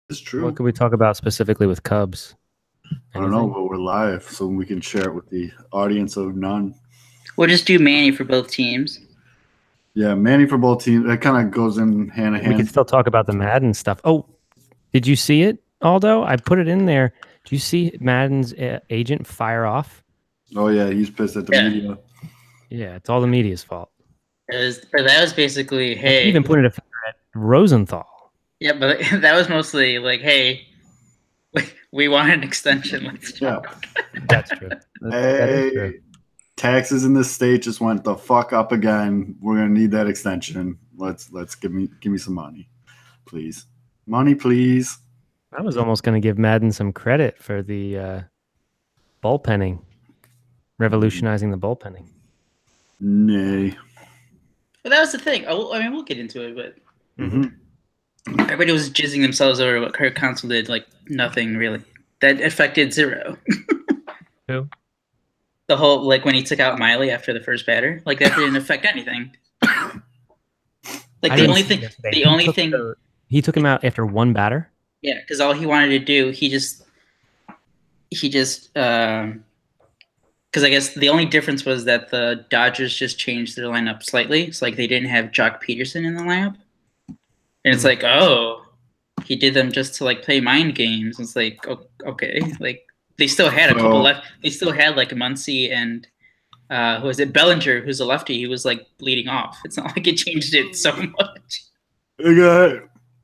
It's true. What could we talk about specifically with Cubs? I don't know, Anything? but we're live, so we can share it with the audience of none. We'll just do Manny for both teams. Yeah, Manny for both teams. That kind of goes in hand in We can hand. still talk about the Madden stuff. Oh, did you see it, Aldo? I put it in there. Do you see Madden's agent fire off? Oh yeah, he's pissed at the media. Yeah, it's all the media's fault. But that was basically, hey. He even pointed a finger at Rosenthal. Yeah, but that was mostly like, hey, we want an extension. Let's talk. Yeah, that's true. That is true. Taxes in this state just went the fuck up again. We're gonna need that extension. Let's give me some money, please. Money, please. I was almost going to give Madden some credit for the bullpenning, revolutionizing the bullpenning. Nay. Well, that was the thing. I mean, we'll get into it, but everybody was jizzing themselves over what Kurt Counsell did. Like nothing really. That affected zero. Who? The whole, like, when he took out Miley after the first batter, like that didn't affect anything. Like the only thing he took him out after one batter. Yeah, because all he wanted to do, he just because I guess the only difference was that the Dodgers just changed their lineup slightly. It's like they didn't have Jock Peterson in the lineup, and it's like, oh, he did them just to like play mind games. It's like, okay, like they still had a couple left. They still had like Muncy and who was it? Bellinger, who's a lefty. He was like bleeding off. It's not like it changed it so much.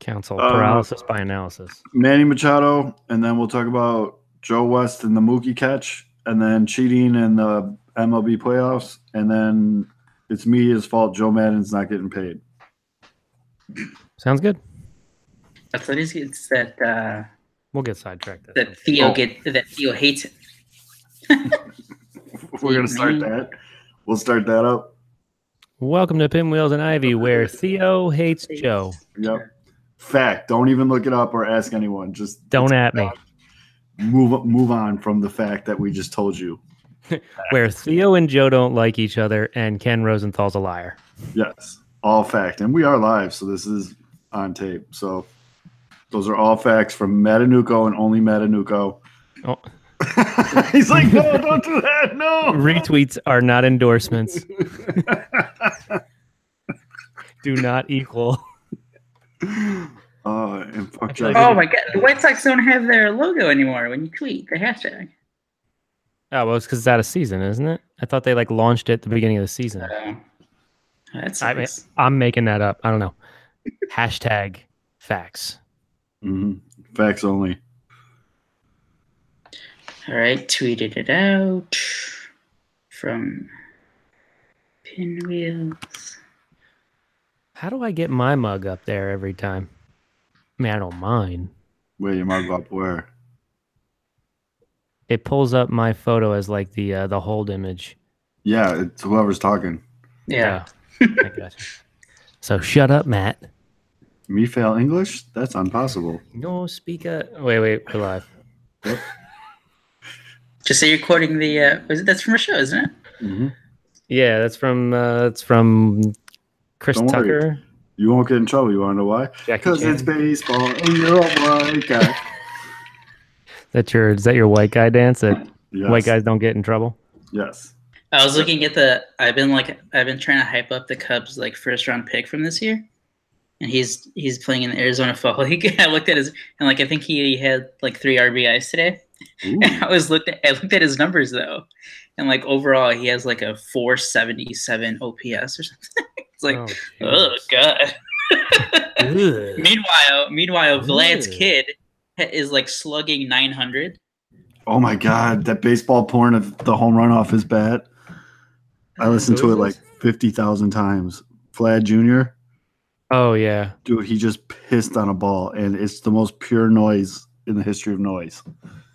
Counsell paralysis by analysis. Manny Machado, and then we'll talk about Joe West and the Mookie catch, and then cheating in the MLB playoffs, and then it's media's fault Joe Madden's not getting paid. Sounds good. That's what it is. It's that we'll get sidetracked. That Theo hates it. We're gonna start that. We'll start that up. Welcome to Pinwheels and Ivy, where Theo hates Joe. Yep. Fact. Don't even look it up or ask anyone. Just don't at me. Move on from the fact that we just told you. Where Theo and Joe don't like each other, and Ken Rosenthal's a liar. Yes, all fact, and we are live, so this is on tape. So those are all facts from Matanuco and only Matanuco. Oh. He's like, no, don't do that. No. Retweets are not endorsements. Do not equal. And fuck oh my god, the White Sox don't have their logo anymore when you tweet the hashtag. Oh, well, it's because it's out of season, isn't it? I thought they like launched it at the beginning of the season. That's I'm making that up. I don't know. Hashtag facts. Facts only. All right, tweeted it out from Pinwheels. How do I get my mug up there every time? I mean, I don't mind. Where your mug up where? It pulls up my photo as like the hold image. Yeah, it's whoever's talking. Yeah. I got you. So shut up, Matt. Me fail English? That's impossible. No wait, we're live. Yep. Just say you're quoting the. That's from a show, isn't it? Yeah, that's from Chris Tucker. You won't get in trouble. You want to know why? Because it's baseball and you're a white guy. Is that your white guy dance that yes. White guys don't get in trouble? Yes. I was looking at I've been trying to hype up the Cubs like first round pick from this year. And he's playing in the Arizona Fall League. I looked at I think he had like 3 RBIs today. And I looked at his numbers though. And like overall he has like a 477 OPS or something. It's like, oh god. Meanwhile, Vlad's kid is like slugging 900. Oh my god, that baseball porn of the home run off his bat. I listened to it like 50,000 times. Vlad Jr. Oh yeah, dude, he just pissed on a ball, and it's the most pure noise in the history of noise.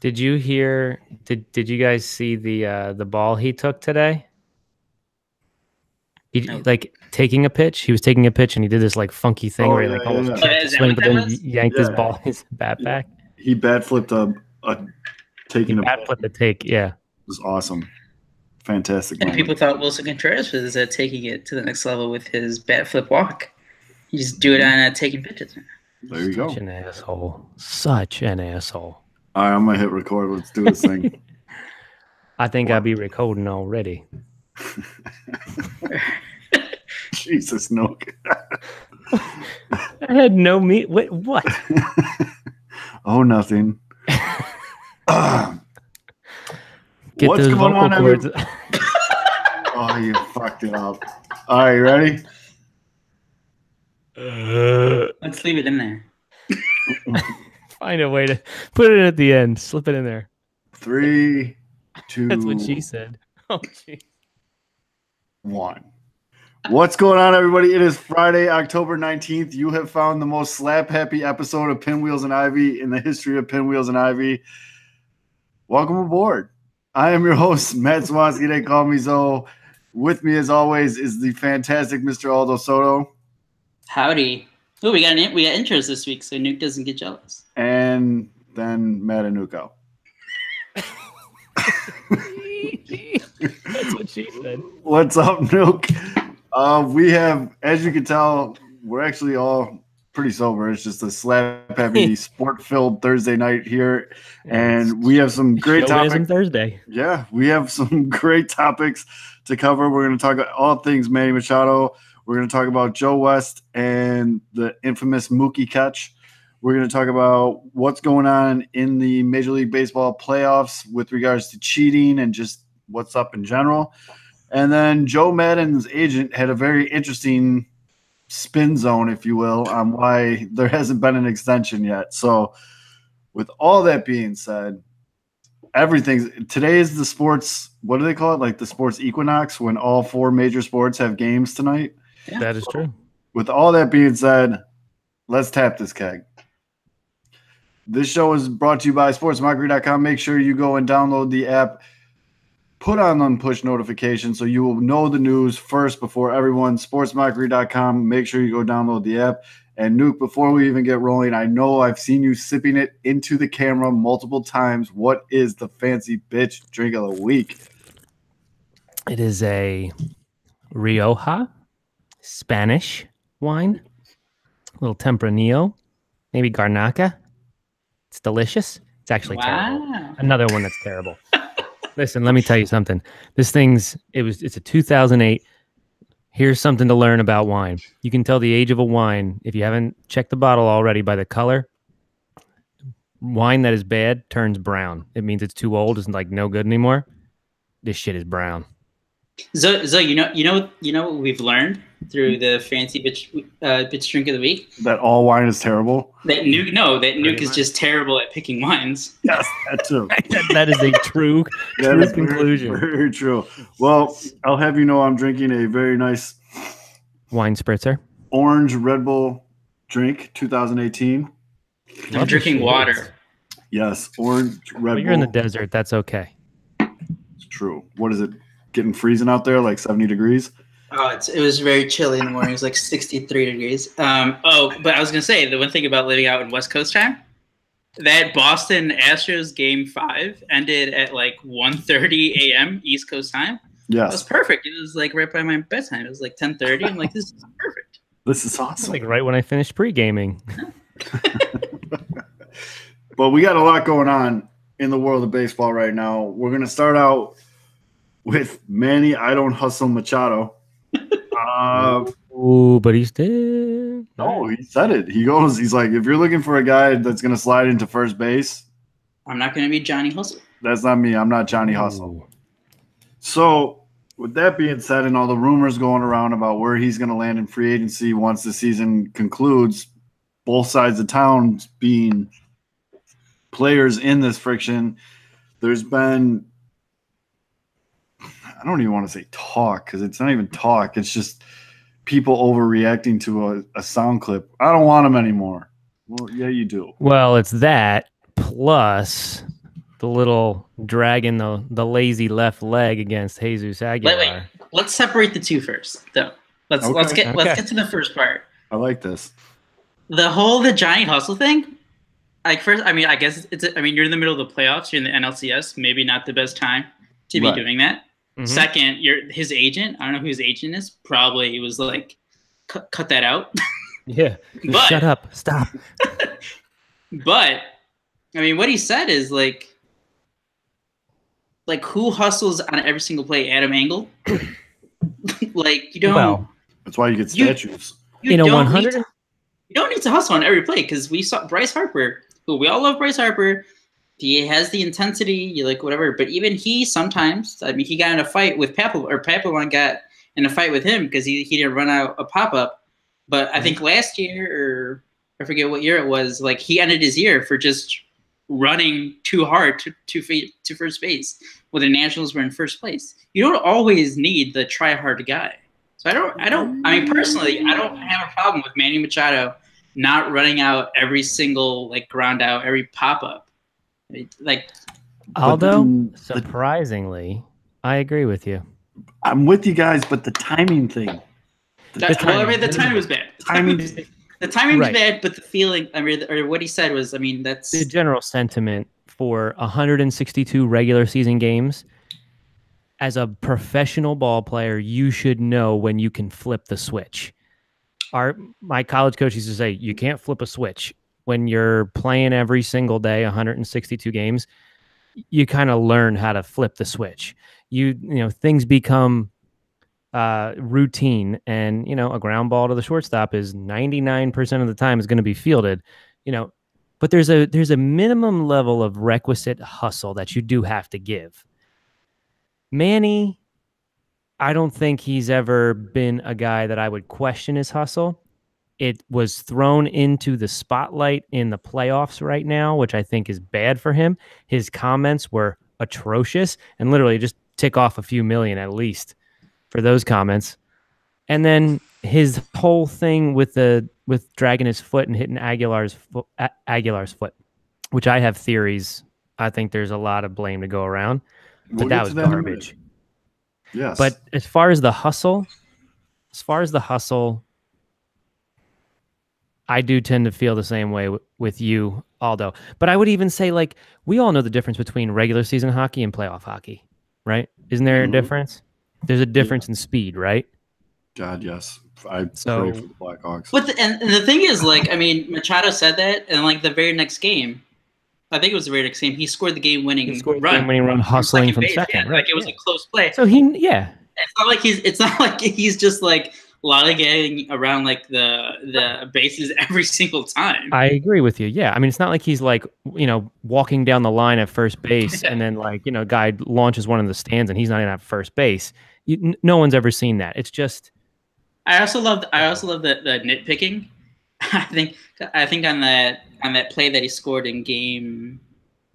Did you hear? Did you guys see the ball he took today? He like taking a pitch. He was taking a pitch, and he did this like funky thing where he like almost swing, but then yanked his ball, his bat back. He bat flipped a bat flipped a take. Yeah, it was awesome. Fantastic. And people thought Wilson Contreras was taking it to the next level with his bat flip walk. You just do it on taking pitches. There you go. Such an asshole. Such an asshole. All right, I'm gonna hit record. Let's do this thing. I think I'll be recording already. Jesus, no. I had no meat. Wait, what? Oh, nothing. Get What's those going vocal on, cords. Oh, you fucked it up. All right, you ready? Let's leave it in there. Find a way to put it at the end. Slip it in there. 3, 2, That's what she said. Oh, jeez. 1. What's going on, everybody? It is Friday, October 19th. You have found the most slap-happy episode of Pinwheels and Ivy in the history of Pinwheels and Ivy. Welcome aboard. I am your host, Matt Swansky. They call me Zoe. With me, as always, is the fantastic Mr. Aldo Soto. Howdy. Oh, we got intros this week, so Nuke doesn't get jealous. And then Matanuco. That's what she said. What's up, Nuke? We have, as you can tell, we're actually all pretty sober. It's just a slap-happy, sport-filled Thursday night here. And we have some great topics. Thursday. Yeah, we have some great topics to cover. We're going to talk about all things Manny Machado. We're going to talk about Joe West and the infamous Mookie catch. We're going to talk about what's going on in the Major League Baseball playoffs with regards to cheating and just what's up in general. And then Joe Maddon's agent had a very interesting spin zone, if you will, on why there hasn't been an extension yet. So with all that being said, today is the sports, what do they call it? Like the sports equinox, when all 4 major sports have games tonight. Yeah. That is true. With all that being said, let's tap this keg. This show is brought to you by sportsmockery.com. Make sure you go and download the app. Put on push notifications so you will know the news first before everyone. Sportsmockery.com. Make sure you go download the app. And Nuke, before we even get rolling, I know I've seen you sipping it into the camera multiple times. What is the fancy bitch drink of the week? It is a Rioja Spanish wine. A little Tempranillo. Maybe Garnacha. It's delicious. It's actually terrible. Another one that's terrible. Listen, let me tell you something. It's a 2008. Here's something to learn about wine. You can tell the age of a wine if you haven't checked the bottle already by the color. Wine that is bad turns brown. It means it's too old. It's like no good anymore. This shit is brown. So you know what we've learned through the fancy bitch drink of the week? That all wine is terrible? That Nuke is just terrible at picking wines. Yes, that too. That is a true conclusion. Very, very true. Well, I'll have you know I'm drinking a very nice wine spritzer. Orange Red Bull drink, 2018. I'm drinking water. Yes, orange Red Bull. You're in the desert. That's okay. It's true. What is it? Getting freezing out there, like 70 degrees? Oh, it was very chilly in the morning. It was like 63 degrees. But I was going to say, the one thing about living out in West Coast time, that Boston Astros Game 5 ended at like 1:30 a.m. East Coast time. Yes. It was perfect. It was like right by my bedtime. It was like 10:30. I'm like, this is perfect. This is awesome. Like right when I finished pre-gaming. But we got a lot going on in the world of baseball right now. We're going to start out with Manny I Don't Hustle Machado. But he's dead. No, he said it. He's like, if you're looking for a guy that's going to slide into first base, I'm not going to be Johnny Hustle. That's not me. I'm not Johnny Hustle. So with that being said, and all the rumors going around about where he's going to land in free agency once the season concludes, both sides of town being players in this friction, there's been, I don't even want to say talk, because it's not even talk. It's just people overreacting to a sound clip. I don't want him anymore. Well, yeah, you do. Well, it's that plus the little dragging the lazy left leg against Jesus Aguilar. Wait. Let's separate the two first, though. Let's get to the first part. I like this. The Johnny Hustle thing. Like first, I mean, I guess you're in the middle of the playoffs. You're in the NLCS. Maybe not the best time to be doing that. Mm-hmm. Second, his agent. I don't know who his agent is. Probably he was like, cut that out. Yeah. But- Shut up. Stop. But I mean, what he said is like who hustles on every single play? Adam Engel. Like you don't. Well, That's why you get statues. You in a don't 100, you don't need to hustle on every play because we saw Bryce Harper, who we all love Bryce Harper. He has the intensity, you like whatever, but even he sometimes, I mean, he got in a fight with Papelbon got in a fight with him because he didn't run out a pop up. But I think last year, or I forget what year it was, like he ended his year for just running too hard to first base when the Nationals were in first place. You don't always need the try hard guy. So I mean, personally, I don't have a problem with Manny Machado not running out every single like ground out, every pop up. Like, although surprisingly, I agree with you. I'm with you guys, but the timing thing. the timing was bad. The timing was bad, but the feeling, I mean, or what he said was, I mean, that's the general sentiment for 162 regular season games. As a professional ball player, you should know when you can flip the switch. My college coach used to say, you can't flip a switch. When you're playing every single day, 162 games, you kind of learn how to flip the switch. You know, things become routine, and a ground ball to the shortstop is 99% of the time is going to be fielded. But there's a minimum level of requisite hustle that you do have to give. Manny, I don't think he's ever been a guy that I would question his hustle. It was thrown into the spotlight in the playoffs right now, which I think is bad for him. His comments were atrocious, and literally just tick off a few million at least for those comments. And then his whole thing with dragging his foot and hitting Aguilar's foot, which I have theories. I think there's a lot of blame to go around, but that was garbage. Yes. But as far as the hustle, I do tend to feel the same way with you, Aldo. But I would even say, like, we all know the difference between regular season hockey and playoff hockey, right? Isn't there a difference? There's a difference in speed, right? God, yes. I pray for the Blackhawks. But and the thing is, like, I mean, Machado said that, and like the very next game, I think it was the very next game, he scored the game-winning run hustling from second. Yeah, right? Like it was a close play. So It's not like he's just like lollygagging around like the bases every single time. I agree with you. Yeah, I mean, it's not like he's like walking down the line at first base and then like guy launches one of the stands and he's not even at first base. No one's ever seen that. It's just. I also love the nitpicking. I think on that play that he scored in game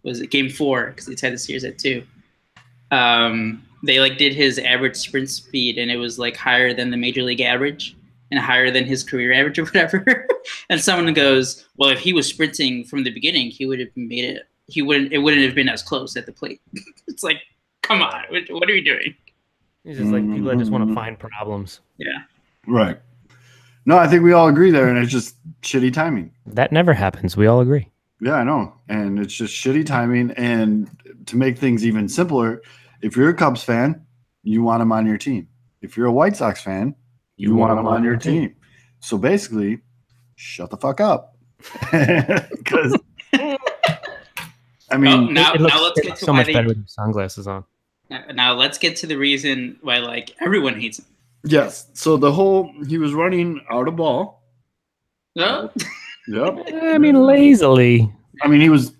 4 because he tied the series at 2. They like did his average sprint speed and it was like higher than the major league average and higher than his career average or whatever. And someone goes, "Well, if he was sprinting from the beginning, he would have made it. It wouldn't have been as close at the plate." It's like, come on, what are you doing? It's just like people that just want to find problems. Yeah. Right. No, I think we all agree there, and it's just shitty timing. That never happens. We all agree. Yeah, I know. And it's just shitty timing. And to make things even simpler, if you're a Cubs fan, you want him on your team. If you're a White Sox fan, you want him on your team. So basically, shut the fuck up. Because, I mean, now let's get to so much better with your sunglasses on. Now let's get to the reason why like everyone hates him. Yes. So he was running out of ball. No? Yep. I mean, lazily. I mean, he was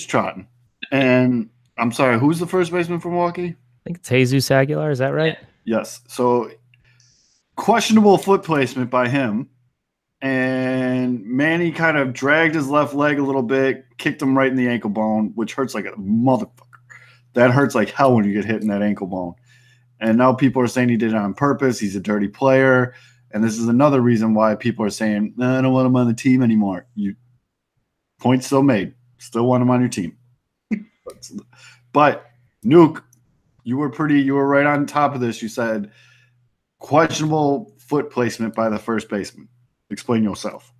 trotting. And I'm sorry, who's the first baseman for Milwaukee? I think it's Jesus Aguilar. Is that right? Yes. So questionable foot placement by him. And Manny kind of dragged his left leg a little bit, kicked him right in the ankle bone, which hurts like a motherfucker. That hurts like hell when you get hit in that ankle bone. And now people are saying he did it on purpose. He's a dirty player. And this is another reason why people are saying, I don't want him on the team anymore. Point still made. Still want him on your team. But Nuke, you were right on top of this. You said questionable foot placement by the first baseman. Explain yourself.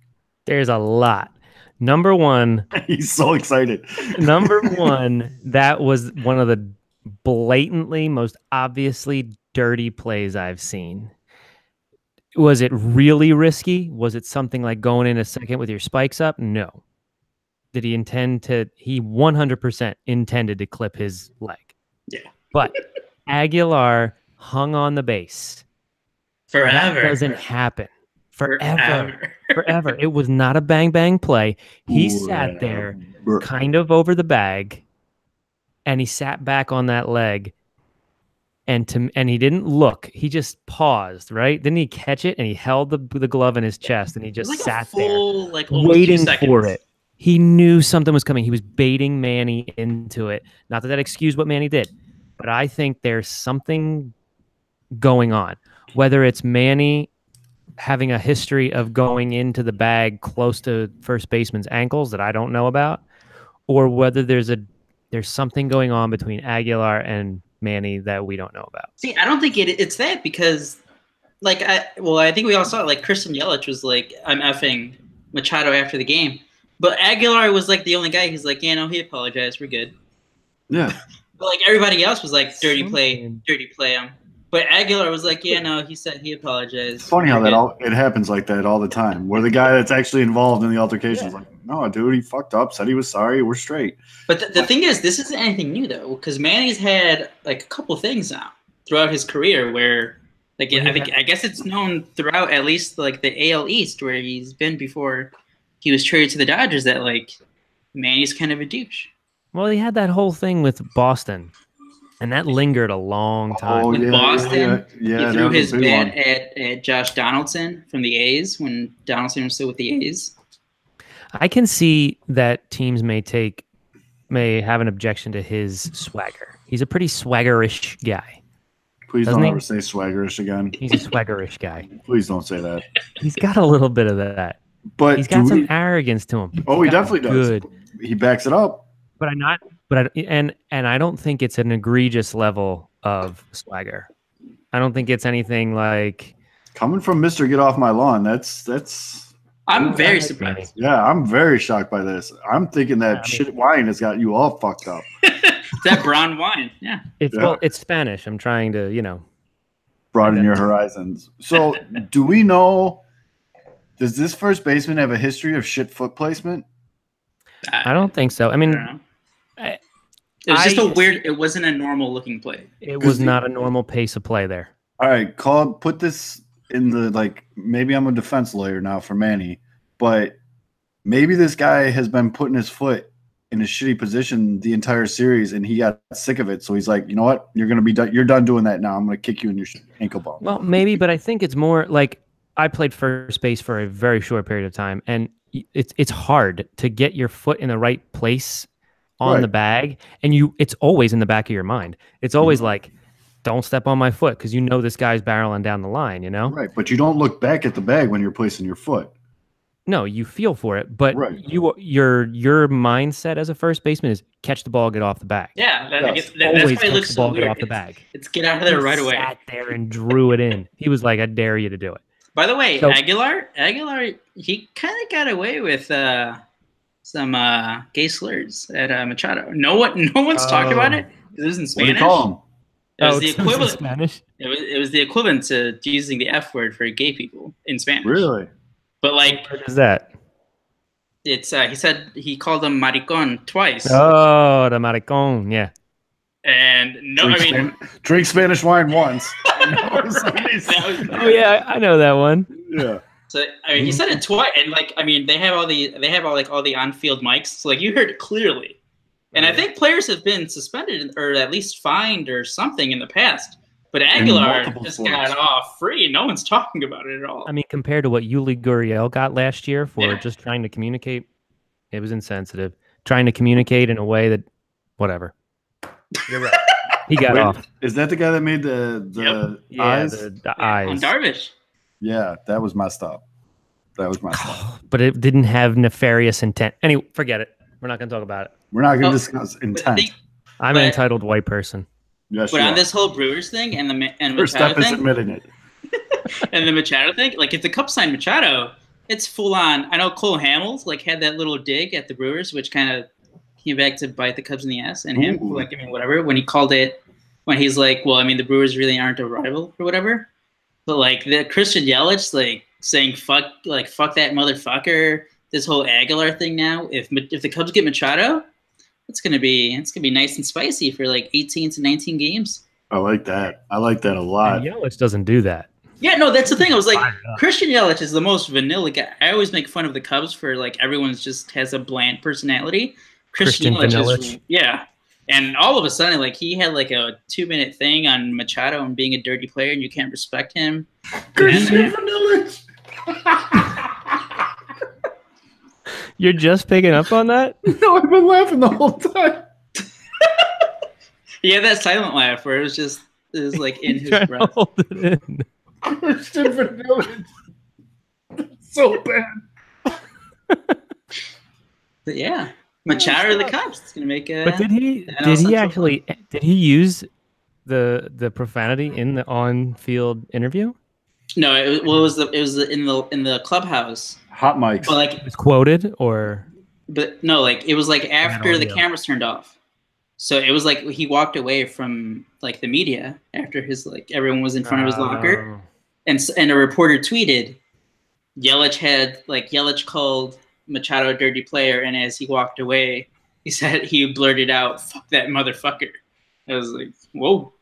There's a lot. Number one. He's so excited. Number one, that was one of the blatantly, most obviously dirty plays I've seen. Was it really risky? Was it something like going in a second with your spikes up? No. Did he intend to? He 100% intended to clip his leg. Yeah. But Aguilar hung on the base. Forever. That doesn't happen. Forever. It was not a bang play. He sat there kind of over the bag, and he sat back on that leg, and he didn't look. He just paused, right? Didn't he catch it? And he held the glove in his chest, and he just like sat full, there like, waiting for it. He knew something was coming. He was baiting Manny into it. Not that excused what Manny did, but I think there's something going on. Whether it's Manny having a history of going into the bag close to first baseman's ankles that I don't know about, or whether there's something going on between Aguilar and Manny that we don't know about. See, I don't think it's that, because like I think we all saw it. Like Christian Yelich was like, I'm effing Machado after the game. But Aguilar was like the only guy who's like, yeah, no, he apologized. We're good. Yeah. But like everybody else was like, dirty play him. But Aguilar was like, yeah, no, he said he apologized. It's funny how it happens like that all the time, where the guy that's actually involved in the altercation is like, no, dude, he fucked up, said he was sorry, we're straight. But the thing is, this isn't anything new, though, because Manny's had like a couple things now throughout his career where, like, I guess it's known throughout at least like the AL East, where he's been before he was traded to the Dodgers, that like Manny's kind of a douche. Well, he had that whole thing with Boston, and that lingered a long time. Oh, yeah, Boston, he threw his bat at Josh Donaldson from the A's when Donaldson was still with the A's. I can see that teams may have an objection to his swagger. He's a pretty swaggerish guy. Please don't ever say swaggerish again. He's a swaggerish guy. Please don't say that. He's got a little bit of that. But he's got some arrogance to him. Oh, he definitely does. He backs it up. But I don't think it's an egregious level of swagger. I don't think it's anything like coming from Mr. Get Off My Lawn. That's. I'm very surprised. Yeah, I'm very shocked by this. I'm thinking that shit wine has got you all fucked up. That brown wine, yeah. Well, it's Spanish. I'm trying to, broaden your horizons. So, do we know? Does this first baseman have a history of shit foot placement? I don't think so. I mean, it was just a weird. It wasn't a normal looking play. It was not a normal pace of play there. All right, put this in the maybe I'm a defense lawyer now for Manny, but maybe this guy has been putting his foot in a shitty position the entire series, and he got sick of it. So he's like, you know what? You're gonna be done. You're done doing that now. I'm gonna kick you in your ankle bone. Well, maybe, but I think it's more like I played first base for a very short period of time, and it's hard to get your foot in the right place on the bag, and it's always in the back of your mind. It's always like, don't step on my foot, because this guy's barreling down the line, Right, but you don't look back at the bag when you're placing your foot. No, you feel for it, but your mindset as a first baseman is catch the ball, get off the bag. Yeah, that's why it looks so weird. Get off the bag. It's get out of there right away. He sat there and drew it in. He was like, I dare you to do it. By the way, Aguilar, he kind of got away with some gay slurs at Machado. No one's talked about it. It was in Spanish. What do you call him? It was the equivalent. In Spanish. It was the equivalent to using the F word for gay people in Spanish. Really? But like, what is that? It's he called him maricon twice. Oh, the maricon, yeah. And drink Spanish wine once. Oh yeah, I know that one. Yeah. So he said it twice, and they have all the on-field mics, so you heard it clearly. And I think players have been suspended or at least fined or something in the past. But Aguilar just got off free. No one's talking about it at all. I mean, compared to what Yuli Gurriel got last year for just trying to communicate, it was insensitive. Trying to communicate in a way that, whatever. You're right. He got off. Is that the guy that made the eyes? The eyes. On Darvish. Yeah, that was messed up. But it didn't have nefarious intent. Anyway, forget it. We're not going to talk about it. We're not going to discuss intent. I'm an entitled white person. Yes, but on this whole Brewers thing and first Machado step is thing, admitting it. And the Machado thing, if the Cubs signed Machado, it's full on. I know Cole Hamels had that little dig at the Brewers, which kind of came back to bite the Cubs in the ass, and him whatever when he called it, when he's like, well, the Brewers really aren't a rival or whatever. But like the Christian Yelich, like saying fuck that motherfucker. This whole Aguilar thing now. If the Cubs get Machado, it's gonna be nice and spicy for like 18 to 19 games. I like that. I like that a lot. And Yelich doesn't do that. Yeah, no, that's the thing. I was like, Christian Yelich is the most vanilla guy. I always make fun of the Cubs for like everyone's just has a bland personality. Christian Yelich is, yeah. And all of a sudden, like he had like a 2-minute thing on Machado and being a dirty player, and you can't respect him. Christian Yelich. You're just picking up on that? No, I've been laughing the whole time. He had that silent laugh where it was like in his breath. Hold it in. Christian Vanilla. So bad. But yeah, Machado or the Cubs. It's gonna make a. But did he use the profanity in the on-field interview? No, it was in the clubhouse. Hot mics. But like it was quoted or. But no, like it was like after the cameras turned off. So it was like he walked away from like the media after his like everyone was in front of his locker, and a reporter tweeted, Yelich called Machado a dirty player, and as he walked away, he blurted out, "Fuck that motherfucker." I was like, whoa.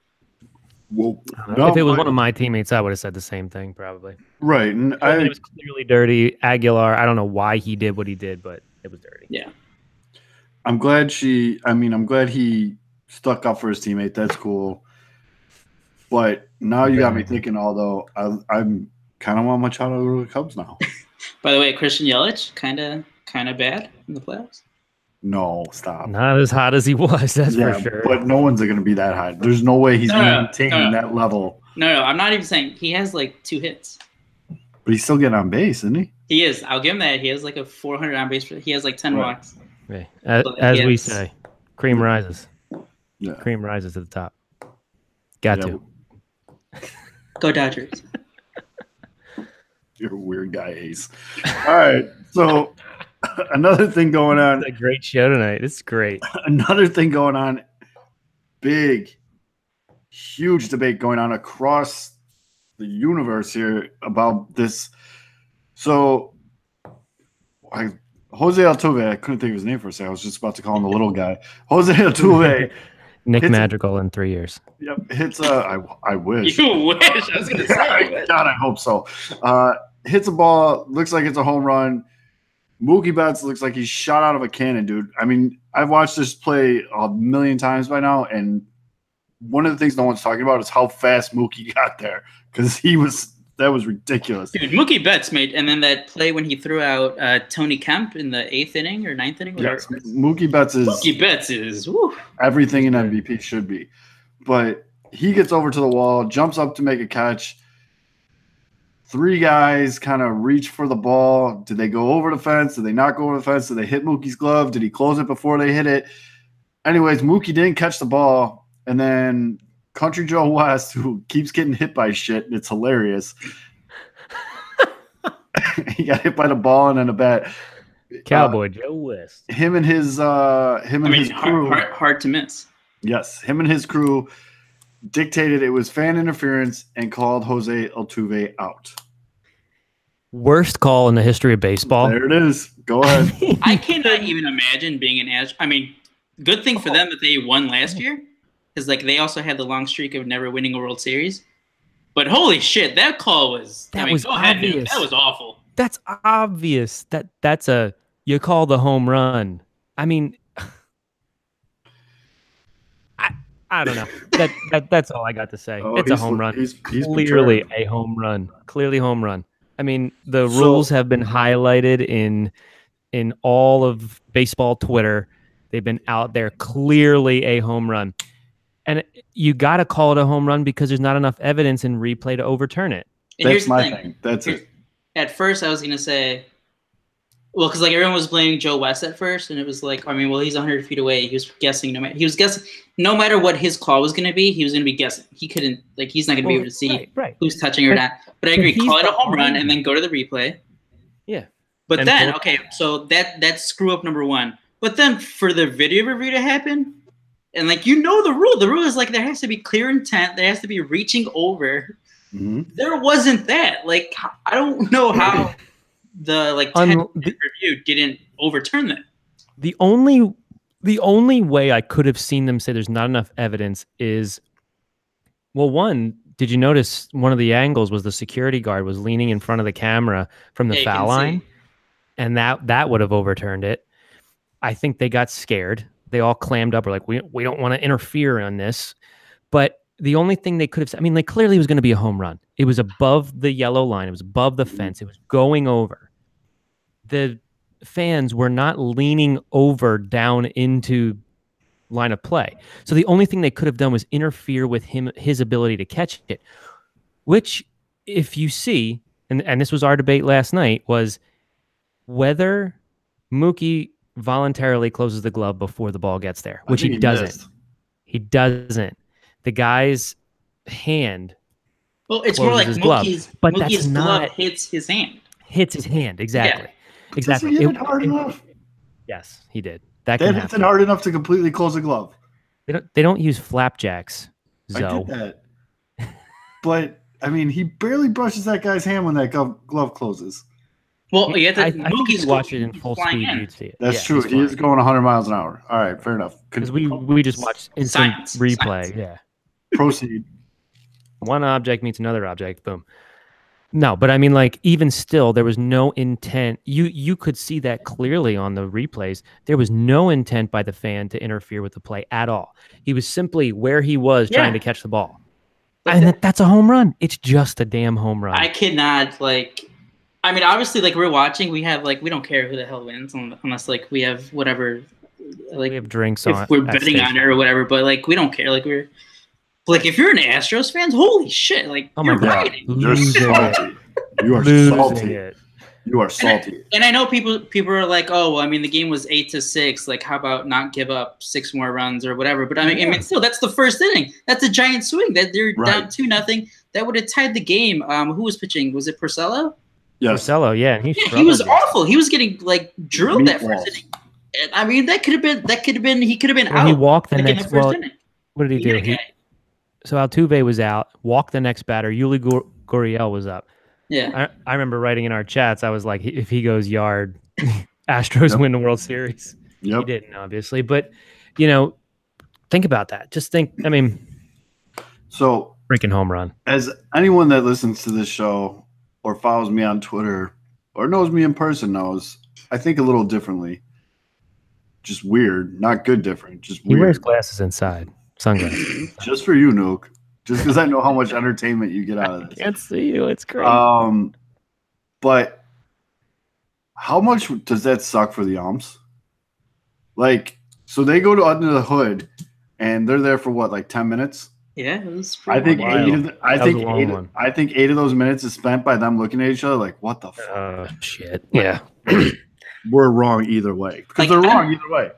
No, if it was one of my teammates, I would have said the same thing probably. Right, and it was clearly dirty. Aguilar, I don't know why he did what he did, but it was dirty. Yeah. I'm glad he stuck up for his teammate. That's cool. But now you got me thinking, although I'm kind of want Machado to go to the Cubs now. By the way, Christian Yelich, kind of bad in the playoffs. No, stop. Not as hot as he was, that's for sure. But no one's going to be that high. There's no way he's maintaining that level. No, I'm not even saying he has like 2 hits. But he's still getting on base, isn't he? He is. I'll give him that. He has like a 400 on base. He has like 10 walks. Okay. As we say, cream rises. Yeah. Cream rises to the top. Got to. Go Dodgers. You're a weird guy, Ace. All right. So another thing going on. It's a great show tonight. It's great. Another thing going on. Big, huge debate going on across the universe here about this. So Jose Altuve, I couldn't think of his name for a second. I was just about to call him the little guy. Jose Altuve. Nick Madrigal in 3 years. Yep. Hits I wish. You wish. I was going to say. God, I hope so. Hits a ball. Looks like it's a home run. Mookie Betts looks like he's shot out of a cannon, dude. I mean, I've watched this play a million times by now, and one of the things no one's talking about is how fast Mookie got there, because that was ridiculous. Dude, Mookie Betts made, and then that play when he threw out Tony Kemp in the 8th inning or 9th inning. Yes, Mookie Betts is woo. Everything an MVP should be. But he gets over to the wall, jumps up to make a catch. 3 guys kind of reach for the ball. Did they go over the fence? Did they not go over the fence? Did they hit Mookie's glove? Did he close it before they hit it? Anyways, Mookie didn't catch the ball. And then Country Joe West, who keeps getting hit by shit, and it's hilarious. He got hit by the ball and then a bat. Cowboy Joe West. Him and his crew. Hard to miss. Yes, him and his crew dictated it was fan interference and called Jose Altuve out. Worst call in the history of baseball. There it is. Go ahead. I cannot even imagine being an Astros. I mean, good thing for them that they won last year, because like they also had the long streak of never winning a World Series. But holy shit, that call was obvious. That was awful. That's obvious. That's you call the home run. I mean, I don't know. That's all I got to say. It's a home run. He's clearly a home run. Clearly home run. I mean, the rules have been highlighted in all of baseball Twitter. They've been out there. Clearly a home run. And you got to call it a home run because there's not enough evidence in replay to overturn it. That's my thing. That's it. At first, I was going to say, well, because like everyone was blaming Joe West at first, and it was like, I mean, well, he's 100 feet away. He was guessing. No matter what his call was going to be, he was going to be guessing. He couldn't, like, he's not going to be able to see who's touching or not. But I agree, call it a home run and then go to the replay. Yeah. But then, okay, so that's screw up number 1. But then for the video review to happen, and like the rule is like there has to be clear intent, there has to be reaching over. There wasn't that. Like, I don't know how the 10 review didn't overturn that. The only way I could have seen them say there's not enough evidence is, well, one, did you notice one of the angles was the security guard was leaning in front of the camera from the foul line, and that would have overturned it. I think they got scared. They all clammed up. We're like, we don't want to interfere on this. But the only thing they could have said, I mean, like, clearly it was going to be a home run. It was above the yellow line. It was above the fence. It was going over. The fans were not leaning over down into line of play. So the only thing they could have done was interfere with his ability to catch it, which, if you see, and this was our debate last night, was whether Mookie voluntarily closes the glove before the ball gets there, which he doesn't. He doesn't. The guy's hand. Well, it's more like Mookie's glove hits his hand. Hits his hand, exactly. Yeah. Exactly. Does he hit it hard enough? Yes, he did. That hits it hard enough to completely close the glove. They don't use flapjacks. I get that. But I mean, he barely brushes that guy's hand when that glove closes. Well, I think you watch it in full speed, you'd see it. That's true. He is going 100 miles an hour. All right, fair enough. Because we just watched instant replay. Science. Yeah. Proceed. One object meets another object. Boom. No, but I mean, like, even still, there was no intent. You could see that clearly on the replays. There was no intent by the fan to interfere with the play at all. He was simply where he was trying to catch the ball. And that's a home run. It's just a damn home run. I cannot, I mean, obviously, we're watching. We have, we don't care who the hell wins unless, we have whatever. We have drinks if on. We're betting on it or whatever, but, we don't care. If you're an Astros fan, holy shit! Oh my God, you're salty. You are salty. You are salty. And I know people are like, oh, well, I mean, the game was 8-6. How about not give up 6 more runs or whatever? But I mean, still, that's the first inning. That's a giant swing. That they're down 2-0. That would have tied the game. Who was pitching? Was it Porcello? Yes. Porcello, yeah. He was awful. He was getting drilled that first inning. I mean, he could have been out. He walked the next. Inning. What did he do? So Altuve was out. Walked the next batter. Yuli Gurriel was up. Yeah. I remember writing in our chats. I was like, if he goes yard, Astros win the World Series. Yep. He didn't, obviously, but think about that. Just think. I mean, so freaking home run. As anyone that listens to this show or follows me on Twitter or knows me in person knows, I think a little differently. Just weird, not good different. Just weird. He wears glasses inside, sunglasses. Just for you, Nuke. Just because I know how much entertainment you get out of this. I can't see you. It's great. But how much does that suck for the umps? So they go to under the hood, and they're there for what, 10 minutes? Yeah, it was. I think 8 of those minutes is spent by them looking at each other like, what the fuck? Shit. Yeah. We're wrong either way because they're wrong either way.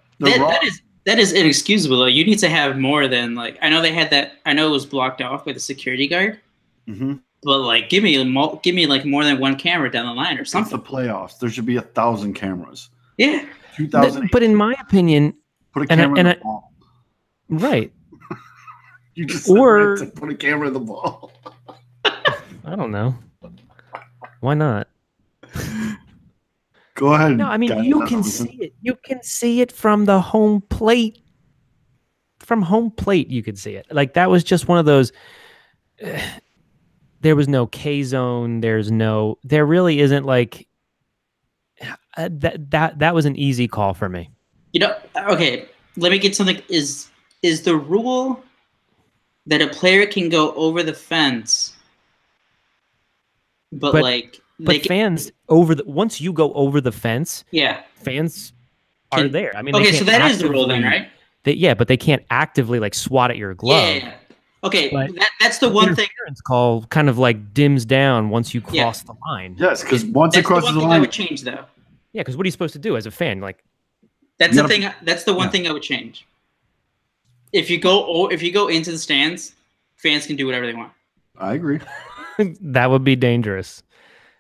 That is inexcusable though. You need to have more than I know they had that. I know it was blocked off by the security guard. Mm-hmm. But give me more than one camera down the line or something. It's the playoffs. There should be 1,000 cameras. Yeah. 2000. But in my opinion, put a camera in the ball. Right. You just to put a camera in the ball. I don't know. Why not? Go ahead. No, I mean, you can see it. You can see it from the home plate. From home plate, you could see it. That was just one of those. There was no K zone. There really isn't that was an easy call for me. Okay. Let me get something. Is the rule that a player can go over the fence, but fans once you go over the fence, fans are there. I mean, okay, so that is the rule then, right? But they can't actively swat at your glove. Yeah. Okay, that's the one thing. Interference call kind of dims down once you cross the line. Yes, because once it crosses the line, I would change though. Yeah, because what are you supposed to do as a fan? That's the thing. That's the one thing I would change. If you go into the stands, fans can do whatever they want. I agree. That would be dangerous.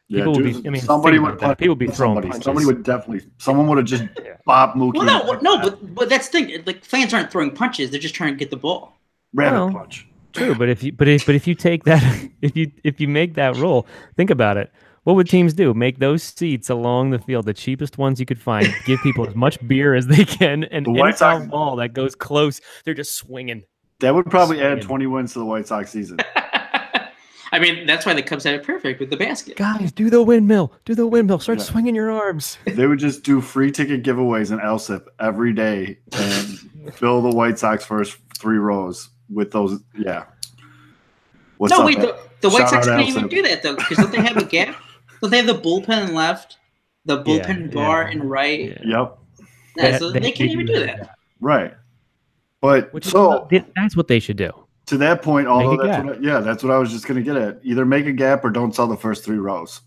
People would be. I mean, somebody would. People would be throwing punches. Somebody would definitely. Someone would have just bopped Mookie. Well, no, but that's the thing. Fans aren't throwing punches. They're just trying to get the ball. Rabbit punch. True, but if you take that if you make that rule, think about it. What would teams do? Make those seats along the field, the cheapest ones you could find, give people as much beer as they can, and The any White foul Sox- ball that goes close, they're just swinging. That would probably add Swinging. 20 wins to the White Sox season. I mean, that's why the Cubs had it perfect with the basket. Guys, do the windmill. Do the windmill. Start Yeah. swinging your arms. They would just do free ticket giveaways in LSIP every day and fill the White Sox first 3 rows with those. Yeah. What's No, up, wait, man? the White Shout Sox out can't even LSIP. do that, though, because don't they have a gap? Don't they have the bullpen left, the bullpen bar and right? Yeah. Yep. Yeah, so they can't even do that. Right. But Which is so that's what they should do. to that point, although Make a that's what I was just going to get at. Either make a gap or don't sell the first 3 rows.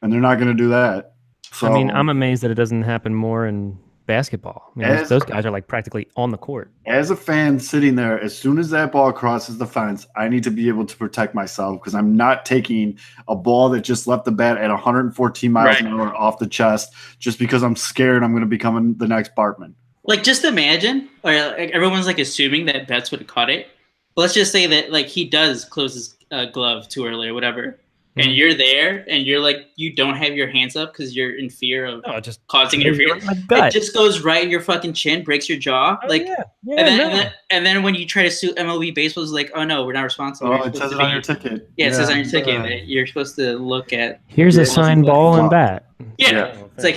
And they're not going to do that. So I mean, I'm amazed that it doesn't happen more in basketball. I mean, those guys are like practically on the court. as a fan sitting there, as soon as that ball crosses the fence, I need to be able to protect myself because I'm not taking a ball that just left the bat at 114 miles an hour off the chest just because I'm scared I'm going to become the next Bartman. Like, just imagine, or like, everyone's like assuming that Betts would have caught it. But let's just say that like he does close his glove too early or whatever, and you're there, and you're like you don't have your hands up because you're in fear of just causing interference. It just goes right in your fucking chin, breaks your jaw, and then when you try to sue MLB baseball, it's like, oh no, we're not responsible. Oh, it says it on your ticket. Yeah, it says on your ticket that you're supposed to look at. Here's a signed ball and bat. Yeah, it's like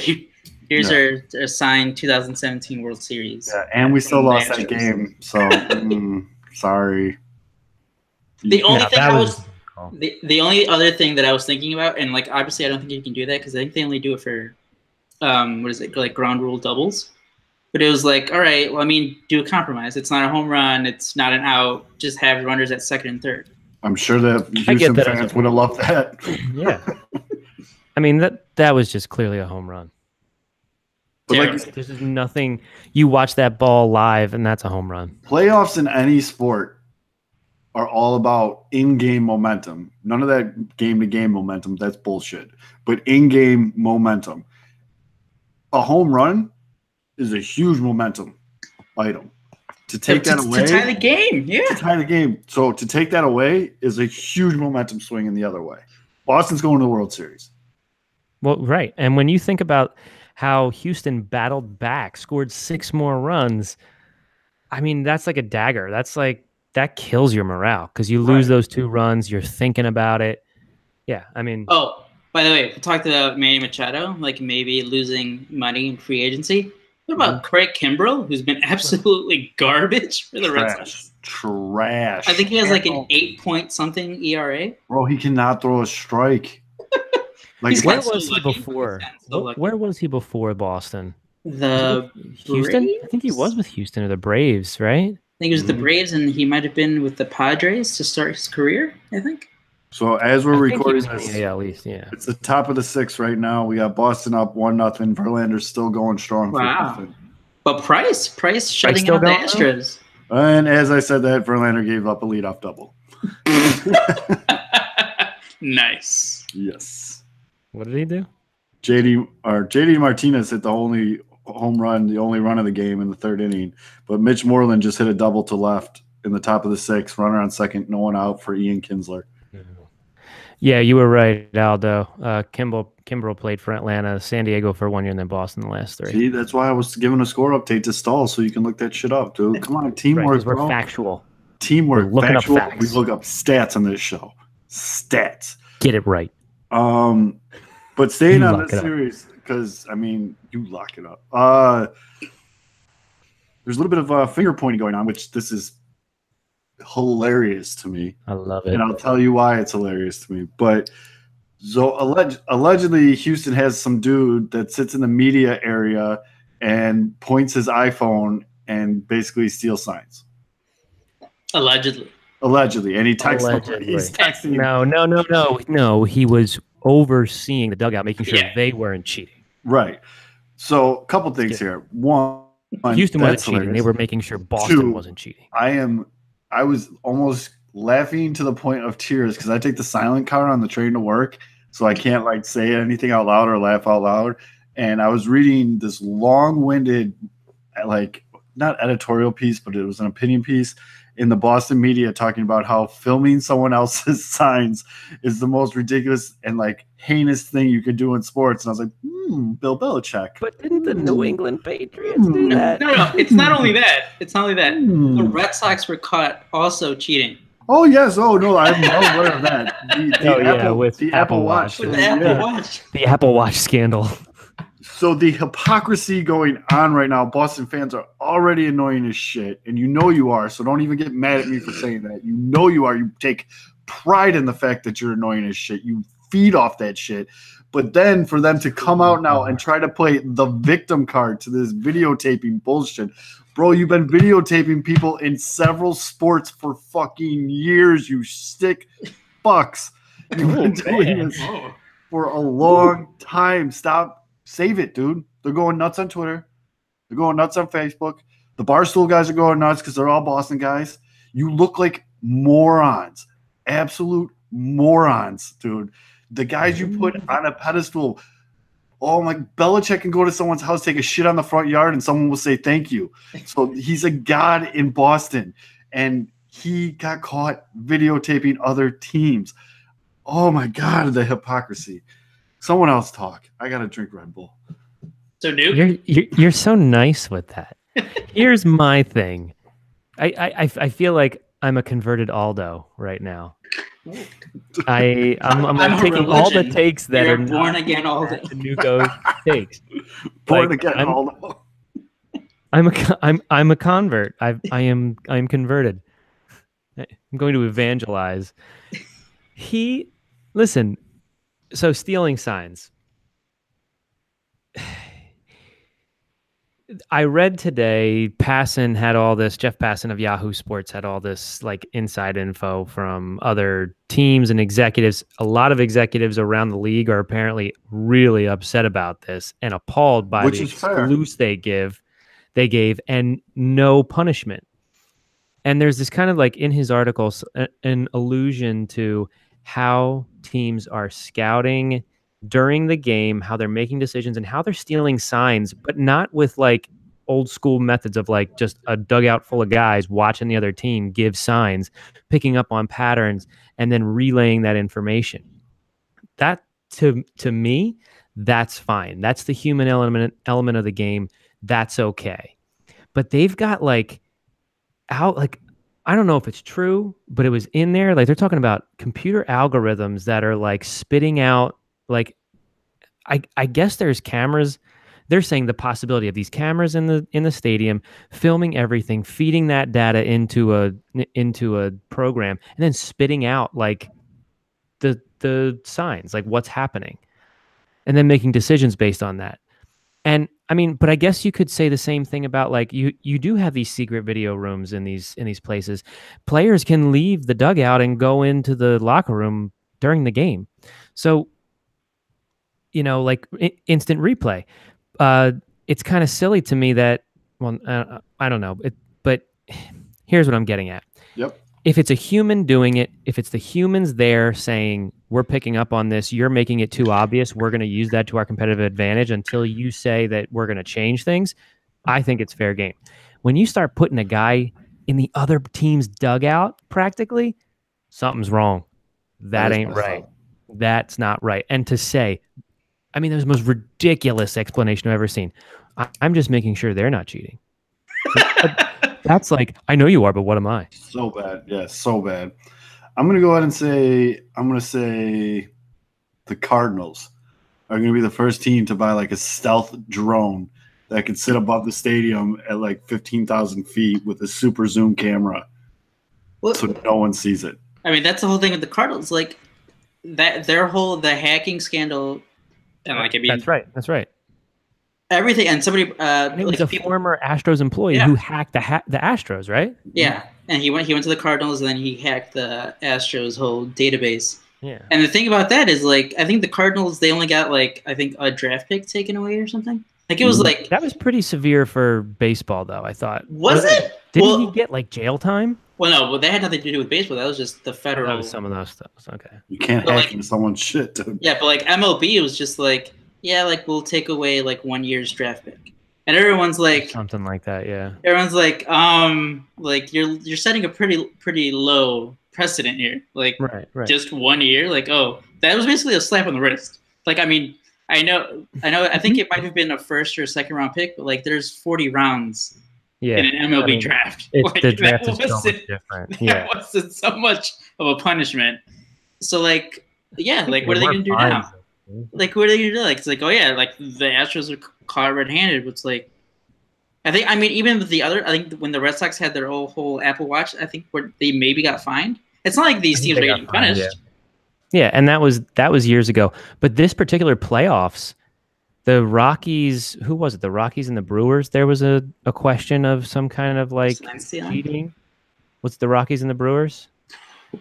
here's our signed 2017 World Series. Yeah, and we still lost that game, so sorry. The only thing the only other thing that I was thinking about, and like obviously I don't think you can do that because I think they only do it for what is it, like ground rule doubles. But it was like, all right, well, I mean, do a compromise. It's not a home run, it's not an out. Just have runners at second and third. I'm sure that Houston fans would have loved that. Yeah. I mean that was just clearly a home run. But like, there's just nothing. You watch that ball live, and that's a home run. Playoffs in any sport are all about in-game momentum. None of that game-to-game momentum. That's bullshit. But in-game momentum. A home run is a huge momentum item. To take that away. To tie the game. Yeah. To tie the game. So to take that away is a huge momentum swing in the other way. Boston's going to the World Series. Well, right. And when you think about how Houston battled back, scored 6 more runs, I mean, that's like a dagger. That's like, that kills your morale because you lose those 2 runs. You're thinking about it. Yeah, I mean. Oh, by the way, we talked about Manny Machado, like maybe losing money in free agency. What about Craig Kimbrell, who's been absolutely garbage for the Red Sox? Trash. I think he has like an 8-point-something ERA. Bro, he cannot throw a strike. Like, where was he before? Where was he before Boston? The Houston? Braves? I think he was with Houston or the Braves, right? I think it was the Braves, and he might have been with the Padres to start his career, I think. So as we're recording this, at least, yeah. It's the top of the 6th right now. We got Boston up 1-0. Verlander's still going strong. Wow. But Price shutting out the Astros. And as I said that, Verlander gave up a leadoff double. Nice. Yes. What did he do? JD Martinez hit the only home run, the only run of the game in the 3rd inning. But Mitch Moreland just hit a double to left in the top of the 6th, runner on second, no one out for Ian Kinsler. Yeah, you were right, Aldo. Kimbrell played for Atlanta, San Diego for 1 year, and then Boston the last 3. See, that's why I was giving a score update to Stahl so you can look that shit up, dude. Come on, teamwork, we're bro. Factual. Teamwork, we're looking factual. up facts. We look up stats on this show. Stats. Get it right. But staying on this series, because I mean, you lock it up. There's a little bit of finger pointing going on, which this is hilarious to me. I love it, and I'll tell you why it's hilarious to me. But so allegedly, Houston has some dude that sits in the media area and points his iPhone and basically steals signs. Allegedly, and he texts. He's texting. No. He was overseeing the dugout, making sure they weren't cheating. Right. So a couple things here. One, Houston wasn't cheating. Hilarious. They were making sure Boston wasn't cheating. I was almost laughing to the point of tears because I take the silent car on the train to work, so I can't like say anything out loud or laugh out loud. And I was reading this long-winded, like not editorial piece, but it was an opinion piece. in the Boston media talking about how filming someone else's signs is the most ridiculous and like heinous thing you could do in sports. And I was like, Bill Belichick. But didn't the New England Patriots do that? No. It's not only that. It's not only that. The Red Sox were caught also cheating. Oh yes. Oh no, I'm well aware of that. With the Apple Watch. With the Apple Watch. The Apple Watch scandal. So the hypocrisy going on right now, Boston fans are already annoying as shit, and you know you are. So don't even get mad at me for saying that. You know you are. You take pride in the fact that you're annoying as shit. You feed off that shit. But then for them to come out now and try to play the victim card to this videotaping bullshit. Bro, you've been videotaping people in several sports for fucking years, you stick fucks. You've been doing this for a long time. Stop. Save it, dude. They're going nuts on Twitter. They're going nuts on Facebook. The Barstool guys are going nuts because they're all Boston guys. You look like morons. Absolute morons, dude. The guys you put on a pedestal. Oh my, Belichick can go to someone's house, take a shit on the front yard, and someone will say thank you. So he's a god in Boston, and he got caught videotaping other teams. Oh my God, the hypocrisy. Someone else talk. I got to drink Red Bull. So, Duke? You're so nice with that. Here's my thing. I feel like I'm a converted Aldo right now. I'm like taking all the takes that You're are born again Aldo. Nuko's takes. Born Like, again Aldo. I'm a convert. I am converted. I'm going to evangelize. Listen. So stealing signs. I read today, Jeff Passan of Yahoo Sports had all this like inside info from other teams and executives. A lot of executives around the league are apparently really upset about this and appalled by the excuse they gave and no punishment. And there's this kind of like in his article, an allusion to how teams are scouting during the game, how they're making decisions and how they're stealing signs, but not with like old school methods of like just a dugout full of guys watching the other team give signs, picking up on patterns, and then relaying that information. That to me, that's fine. That's the human element of the game. That's okay. But they've got I don't know if it's true, but it was in there. Like they're talking about computer algorithms that are like spitting out, like, I guess there's cameras. They're saying the possibility of these cameras in the stadium filming everything, feeding that data into a program, and then spitting out like the signs, like what's happening, and then making decisions based on that. And I mean, but I guess you could say the same thing about like you do have these secret video rooms in these places. Players can leave the dugout and go into the locker room during the game. So, like instant replay. It's kind of silly to me that, I don't know, but here's what I'm getting at. Yep. If it's a human doing it, if it's the humans there saying, we're picking up on this, you're making it too obvious, we're going to use that to our competitive advantage until you say that we're going to change things, I think it's fair game. When you start putting a guy in the other team's dugout, practically, something's wrong. That ain't right. That's not right. And to say, I mean, there's the most ridiculous explanation I've ever seen. I'm just making sure they're not cheating. That's like, I know you are, but what am I? So bad. Yeah, so bad. I'm going to go ahead and say, the Cardinals are going to be the first team to buy like a stealth drone that can sit above the stadium at like 15,000 feet with a super zoom camera, so no one sees it. I mean, that's the whole thing with the Cardinals. Like that, the hacking scandal, and like, I mean, That's right. Everything, and somebody it was a former Astros employee who hacked the Astros, right? Yeah, and he went to the Cardinals, and then he hacked the Astros whole database. Yeah. And the thing about that is, like, I think the Cardinals, they only got like, I think a draft pick taken away or something. Like it was like that was pretty severe for baseball, though. I thought. Was it? Didn't he get like jail time? Well, no. Well, that had nothing to do with baseball. That was just the federal. That was some of those stuff. Okay. You can't hack into someone's shit, dude. Yeah, but like MLB, it was just like, yeah, like we'll take away like 1 year's draft pick. and everyone's like something like that. Yeah. Everyone's like you're setting a pretty low precedent here. Like Right. just 1 year. Like, oh, that was basically a slap on the wrist. Like, I mean, I think it might have been a first or second round pick, but like there's 40 rounds Yeah. in an MLB draft. Like, the draft is so much different. That wasn't so much of a punishment. So like, yeah, like what are they gonna do now? Like, what are they gonna do? Like, it's like, oh yeah, like the Astros are caught red-handed. It's like, I mean, even with the other, I think when the Red Sox had their whole Apple Watch, I think where they maybe got fined. It's not like these teams are getting punished. Yeah, and that was years ago. But this particular playoffs, the Rockies, who was it? The Rockies and the Brewers. There was a question of some kind of like cheating. What's the Rockies and the Brewers?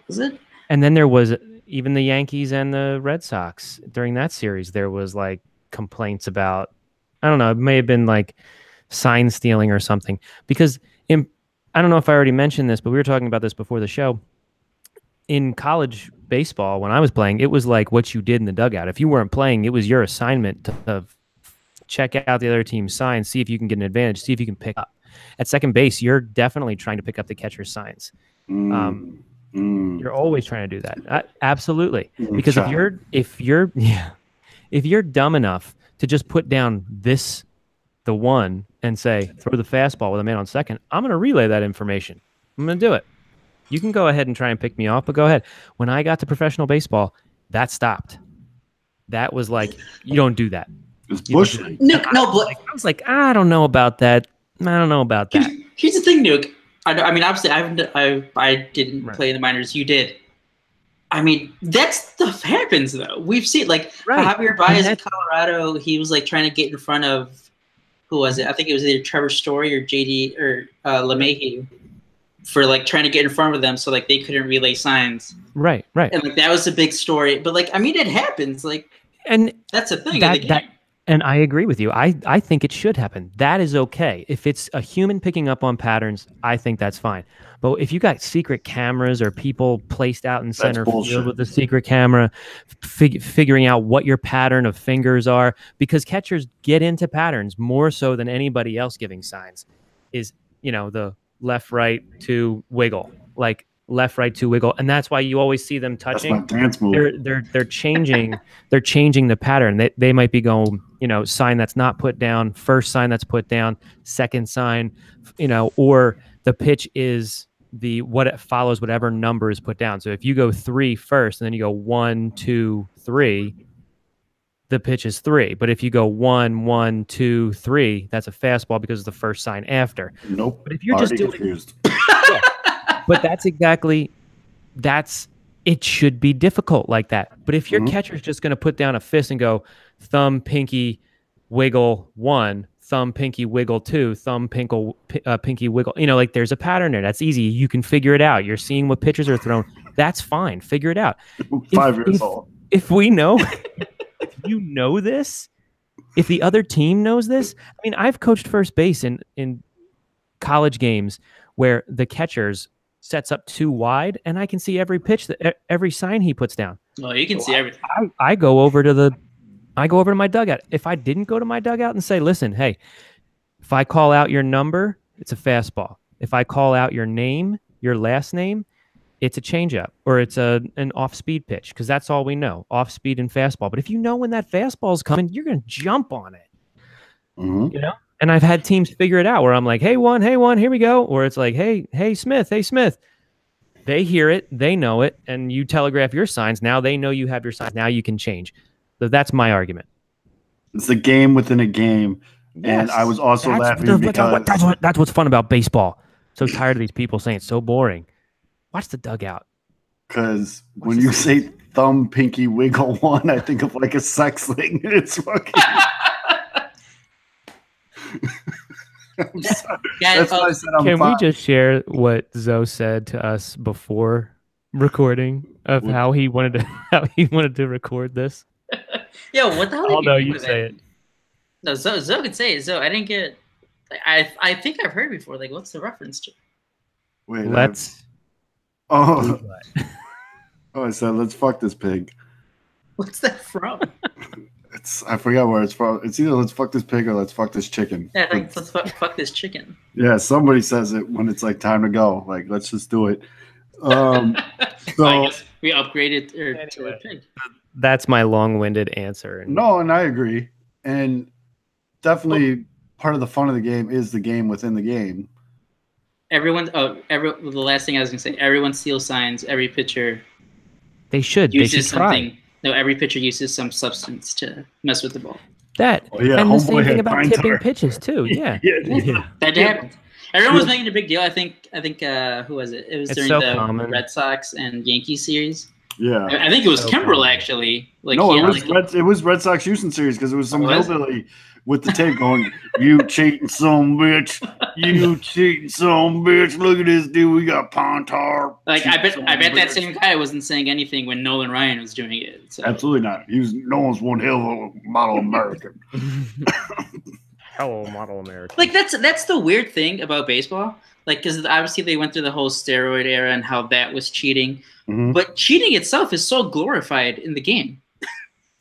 Was it? And then there was even the Yankees and the Red Sox during that series. There was like complaints about, I don't know, it may have been like sign stealing or something. Because I don't know if I already mentioned this, but we were talking about this before the show. In college baseball, when I was playing, it was like what you did in the dugout. If you weren't playing, it was your assignment to check out the other team's signs, see if you can get an advantage, see if you can pick up. At second base, you're definitely trying to pick up the catcher's signs. You're always trying to do that. Absolutely. Because if you're dumb enough to just put down the one and say, throw the fastball with a man on second, I'm going to relay that information. I'm going to do it. You can go ahead and try and pick me off, but go ahead. When I got to professional baseball, that stopped. That was like, you don't do that. It's bullshit. I was like, I don't know about that. I don't know about that. Here's the thing, Nuke. I mean, obviously, I didn't play in the minors. You did. I mean, that stuff happens, though. We've seen, like, Javier Baez in Colorado, he was, like, trying to get in front of, who was it? I think it was either Trevor Story or JD or LeMahieu for, like, trying to get in front of them so, like, they couldn't relay signs. Right. And, like, that was a big story. But, like, I mean, it happens. Like, and that's a thing. And I agree with you. I think it should happen. That is okay. If it's a human picking up on patterns, I think that's fine. But if you got secret cameras or people placed out in center field with a secret camera, figuring out what your pattern of fingers are, because catchers get into patterns more so than anybody else giving signs, is, the left, right, to wiggle, like left, right, to wiggle, and that's why you always see them touching. That's my dance move. They're changing. They're changing the pattern. They might be going, sign that's not put down, first sign that's put down, second sign, or the pitch is what it follows whatever number is put down. So if you go 3 first and then you go 1, 2, 3, the pitch is 3. But if you go 1, 1, 2, 3, that's a fastball because it's the first sign after. Nope. But if you're just doing confused. But it should be difficult like that. But if your catcher's just going to put down a fist and go thumb, pinky, wiggle 1, thumb, pinky, wiggle 2, thumb, pinky, wiggle, like there's a pattern there. That's easy. You can figure it out. You're seeing what pitches are thrown. That's fine. Figure it out. 5 years old. If we know, if you know this, if the other team knows this, I mean, I've coached first base in college games where the catchers sets up too wide, and I can see every pitch, every sign he puts down. Well, you can see everything. I go over to my dugout. If I didn't go to my dugout and say, listen, hey, if I call out your number, it's a fastball. If I call out your name, your last name, it's a changeup or it's an off-speed pitch, because that's all we know, off-speed and fastball. But if you know when that fastball is coming, you're going to jump on it. And I've had teams figure it out where I'm like, hey, one, here we go. Or it's like, hey, Smith. They hear it, they know it, and you telegraph your signs. Now they know you have your signs. Now you can change. So that's my argument. It's a game within a game. Yes. And I was also laughing because... That's what's fun about baseball. So tired of these people saying it's so boring. Watch the dugout. Because when you say thumb, pinky, wiggle 1, I think of like a sex thing. It's fucking... That's why I said I'm Can fine. we just share what Zoe said to us before recording of how he wanted to record this? Yo, what the hell? Oh no, you say it. No, Zoe could say it. Zoe, I didn't get. I think I've heard before. Like, what's the reference to? Wait, let's. I said let's fuck this pig. What's that from? I forgot where it's from. It's either let's fuck this pig or let's fuck this chicken. Yeah, I think let's fuck this chicken. Yeah, somebody says it when it's like time to go. Like, let's just do it. So I guess we upgraded to a pig. That's my long-winded answer. No, and I agree. And definitely part of the fun of the game is the game within the game. The last thing I was gonna say, everyone steals signs. Every pitcher they should something. No, every pitcher uses some substance to mess with the ball. And the same thing about tipping pitches too. Yeah. That happened. Everyone was making a big deal. I think who was it? It was during the Red Sox and Yankees series. Yeah, I think it was Kimbrel actually. Like, no, it was Red Sox Houston series because it was some hillbilly with the tape going, "You cheating son bitch, you cheating son bitch. Look at this dude. We got Pontar." Like I bet that same guy wasn't saying anything when Nolan Ryan was doing it. So. Absolutely not. No one's one hell of a model American. Hello, model American. Like that's the weird thing about baseball. Like, because obviously they went through the whole steroid era and how that was cheating. Mm-hmm. But cheating itself is so glorified in the game.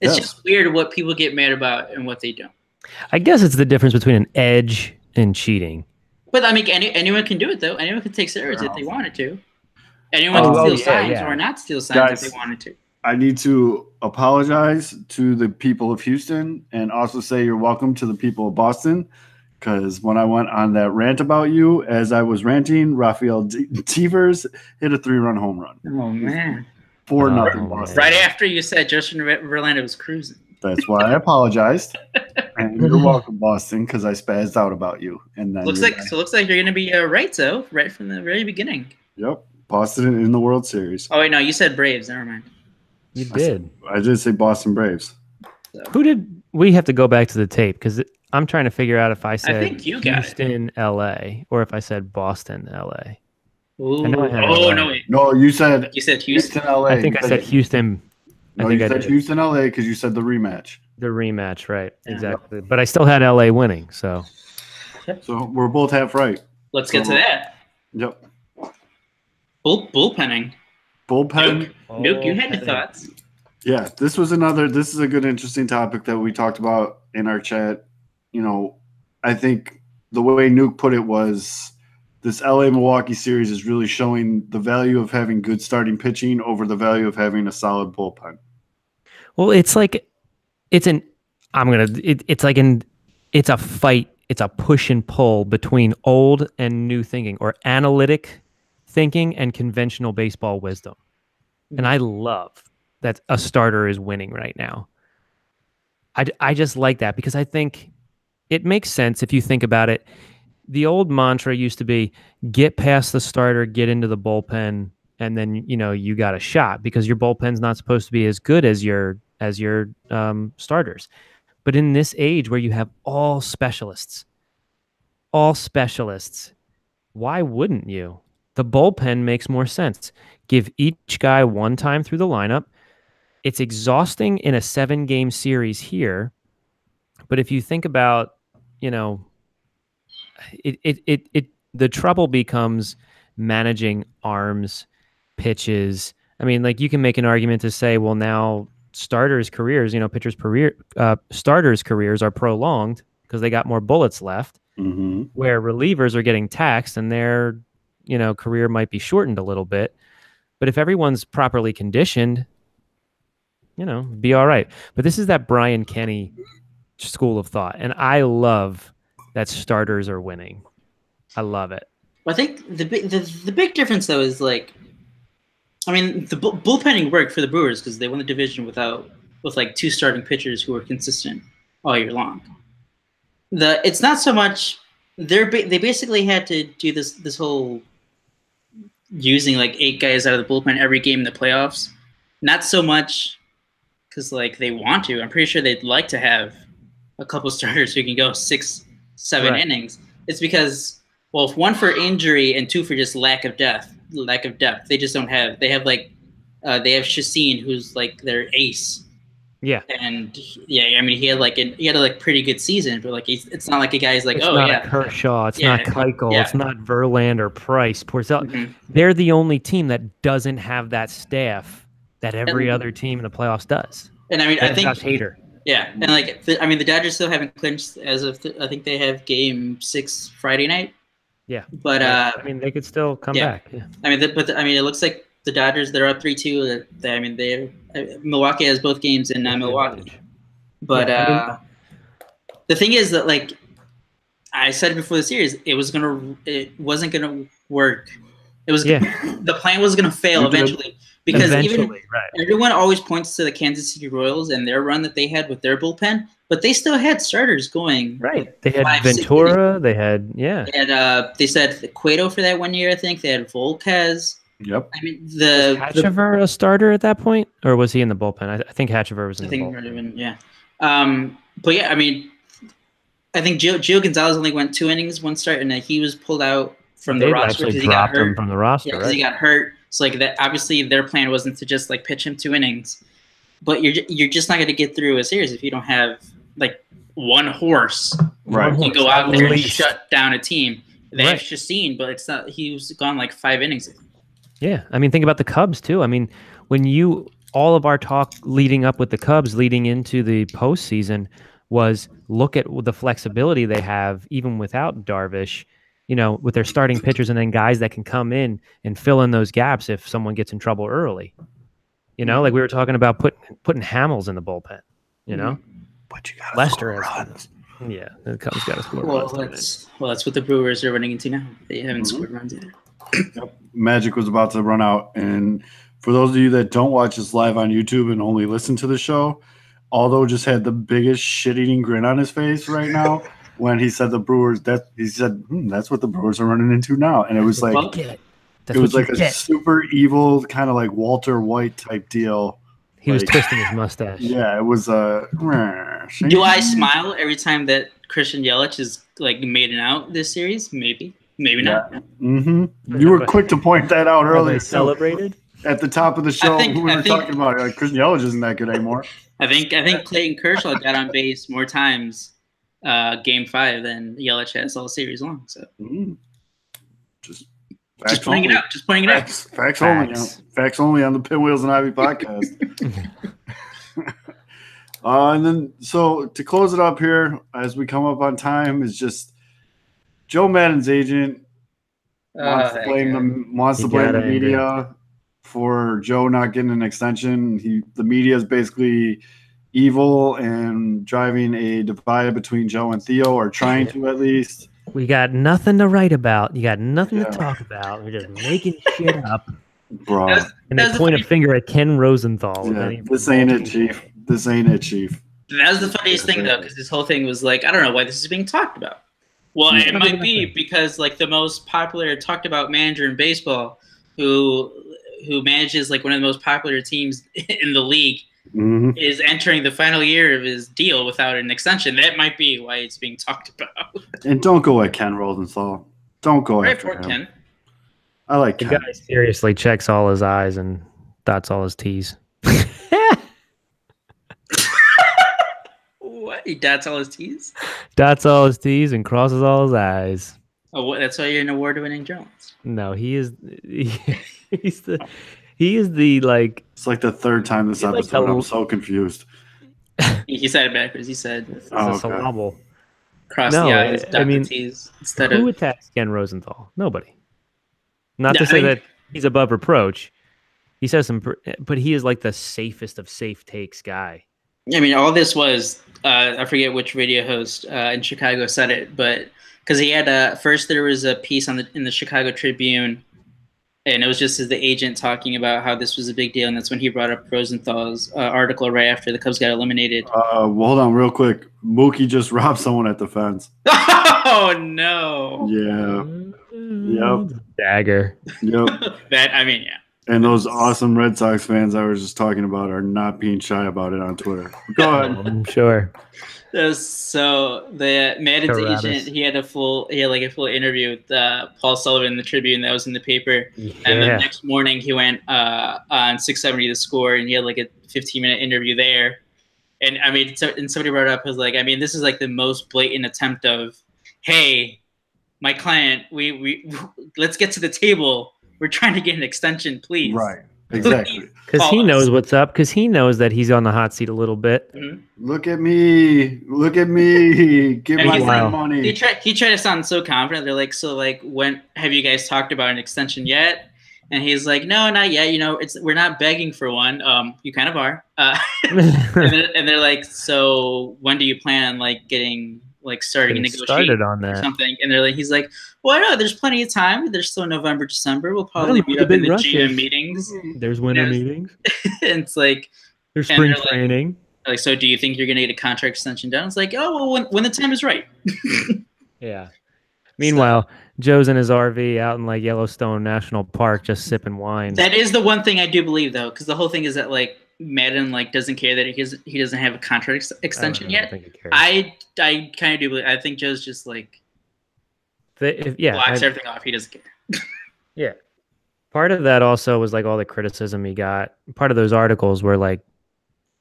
It's just weird what people get mad about and what they don't. I guess it's the difference between an edge and cheating. But I mean, anyone can do it though. Anyone can take steroids if they wanted to. Anyone can steal signs or not steal signs if they wanted to. I need to apologize to the people of Houston and also say you're welcome to the people of Boston. Because when I went on that rant about you, as I was ranting, Rafael Devers hit a 3-run home run. Oh, man. 4-0 Boston. Right after you said Justin Verlander was cruising. That's why I apologized. And you're welcome, Boston, because I spazzed out about you. And then looks like you're going to be right, so right from the very beginning. Yep. Boston in the World Series. Oh, wait, no, you said Braves. Never mind. You did. I did say Boston Braves. So. Who did we have to go back to the tape? Because I'm trying to figure out if I said Houston, LA, or if I said Boston, LA. Ooh. No, wait. No, you said Houston, LA. I think I said Houston. No, you said Houston, LA because you said the rematch. The rematch, right? Yeah. Exactly. But I still had LA winning, so. So we're both half right. Let's get to that. Yep. Bullpenning. Nuke, you had your thoughts. Yeah, this is a good, interesting topic that we talked about in our chat. You know, I think the way Nuke put it was this LA-Milwaukee series is really showing the value of having good starting pitching over the value of having a solid bullpen. Well, it's like it's a fight. It's a push and pull between old and new thinking, or analytic thinking and conventional baseball wisdom. And I love that a starter is winning right now. I just like that because I think it makes sense if you think about it. The old mantra used to be get past the starter, get into the bullpen, and then you got a shot because your bullpen's not supposed to be as good as your starters. But in this age where you have all specialists, why wouldn't you? The bullpen makes more sense. Give each guy one time through the lineup. It's exhausting in a 7-game series here, but if you think about, the trouble becomes managing arms, pitches. I mean, like you can make an argument to say, well, now starters' careers, starters' careers are prolonged because they got more bullets left, where relievers are getting taxed and their, career might be shortened a little bit. But if everyone's properly conditioned, be all right. But this is that Brian Kenny school of thought. And I love that starters are winning. I love it. I think the big difference, though, is the bullpenning worked for the Brewers because they won the division with like 2 starting pitchers who were consistent all year long. It's not so much they basically had to do this whole using like 8 guys out of the bullpen every game in the playoffs. Not so much because like they want to. I'm pretty sure they'd like to have a couple starters who can go 6-7 innings. It's because, well, if 1 for injury and 2 for just lack of depth, they just don't have. They have they have Chacin, who's like their ace. Yeah. And I mean, he had a pretty good season, but it's not like a guy's like, it's not Kershaw, it's not Keuchel, it's not Verlander, Price, Porcello. They're the only team that doesn't have that staff that every other team in the playoffs does. And I mean, I think Josh Hader. Yeah, and like I mean, the Dodgers still haven't clinched as of I think they have Game 6 Friday night. Yeah, but I mean, they could still come back. Yeah, I mean, I mean, it looks like the Dodgers they're up 3-2. I mean, Milwaukee has both games in Milwaukee. But yeah, I mean, the thing is that like I said before the series, it wasn't gonna work. It was the plan was gonna fail eventually because even everyone always points to the Kansas City Royals and their run that they had with their bullpen, but they still had starters going. Right, they had Ventura. They had they said Cueto for that 1 year. I think they had Volquez. Yep. I mean, was Hatchever a starter at that point, or was he in the bullpen? I think Hatchever was in the bullpen. Yeah. But yeah, I mean, I think Gio Gonzalez only went 2 innings, 1 start, and he was pulled out from the roster because he got hurt. From the roster, yeah, because he got hurt. So like that, obviously their plan wasn't to just like pitch him 2 innings, but you're just not going to get through a series if you don't have like one horse to go out there and shut down a team. They have Chacin, but it's not. He was gone like 5 innings. Yeah, I mean, think about the Cubs too. I mean, when all of our talk leading up with the Cubs, leading into the postseason, was look at the flexibility they have even without Darvish, with their starting pitchers and then guys that can come in and fill in those gaps if someone gets in trouble early. Like we were talking about putting Hamels in the bullpen, But you got Lester runs. Yeah, the Cubs got to score runs. That's what the Brewers are running into now. They haven't scored runs either. Yep. Magic was about to run out. And for those of you that don't watch this live on YouTube and only listen to the show, Aldo just had the biggest shit-eating grin on his face right now when he said the Brewers. He said, "That's what the Brewers are running into now," and it was like a super evil kind of like Walter White type deal. He was twisting his mustache. Yeah, it was a. Do I smile every time that Christian Yelich is like made it out this series? Maybe not. Mm-hmm. You were quick to point that out earlier. Celebrated at the top of the show. We were talking about it. Like Christian Yelich isn't that good anymore. I think Clayton Kershaw got on base more times Game 5 than Yelich has all series long. So just pointing it out. Just pointing it out. Facts only. Facts only on the Pinwheels and Ivy podcast. And then, so to close it up here, as we come up on time, is just Joe Maddon's agent wants to blame the media for Joe not getting an extension. The media is basically evil and driving a divide between Joe and Theo, or trying to at least. We got nothing to write about. You got nothing to talk about. We're just making shit up. Bro. And they point a finger at Ken Rosenthal. Yeah, this ain't it, Chief. This ain't it, Chief. That was the funniest thing, though, because this whole thing was like, I don't know why this is being talked about. Well, it might be because like the most popular talked about manager in baseball who manages like one of the most popular teams in the league is entering the final year of his deal without an extension. That might be why it's being talked about. And don't go at Ken Rosenthal. Don't go after him. Ken. I like Ken. The guy seriously checks all his I's and dots all his T's. What? He dots all his T's? Dots all his T's and crosses all his I's. Oh, that's why you're an award-winning journalist. No, he is the like. It's like the third time this episode. I'm so confused. He said it backwards. He said it's a syllable. Cross the I's, dot the T's. Who attacks Ken Rosenthal? Nobody. Not to say that he's above reproach. He says but he is like the safest of safe takes guy. I mean, all this was, I forget which radio host in Chicago said it, but because he had first there was a piece in the Chicago Tribune, and it was just as the agent talking about how this was a big deal, and that's when he brought up Rosenthal's article right after the Cubs got eliminated. Well, hold on real quick. Mookie just robbed someone at the fence. Oh, no. Yeah. Yep. Dagger. Yep. Yeah. And those awesome Red Sox fans I was just talking about are not being shy about it on Twitter. Go ahead. I'm sure. So the Madden's agent, he had a full interview with Paul Sullivan in the Tribune that was in the paper. Yeah. And the next morning he went on 670 The Score, and he had like a 15-minute interview there. And I mean, and somebody brought it up, was like, I mean, this is like the most blatant attempt of, hey, my client, we let's get to the table. We're trying to get an extension, please. Right. Exactly. Because he knows what's up. Because he knows that he's on the hot seat a little bit. Mhm. Look at me. Look at me. Give And my he's friend like- money. He tried to sound so confident. They're like, so like, when have you guys talked about an extension yet? And he's like, no, not yet. We're not begging for one. You kind of are. And they're like, so when do you plan on like getting like starting Getting negotiating started on or that. something? And they're like, he's like, well, no, there's plenty of time. There's still November, December. We'll probably know meet what up the in big the rush GM is. meetings. There's winter Yes. meetings. And it's like, There's and spring they're like- training. like, so do you think you're gonna get a contract extension done? It's like, oh well, when the time is right. Yeah. Meanwhile, Joe's in his RV out in like Yellowstone National Park, just sipping wine. That is the one thing I do believe, though, because the whole thing is that like Madden like doesn't care that he doesn't have a contract extension I don't yet. think he cares. I kind of do believe. I think Joe's just like blocks everything off. He doesn't care. Yeah. Part of that also was like all the criticism he got. Part of those articles were like,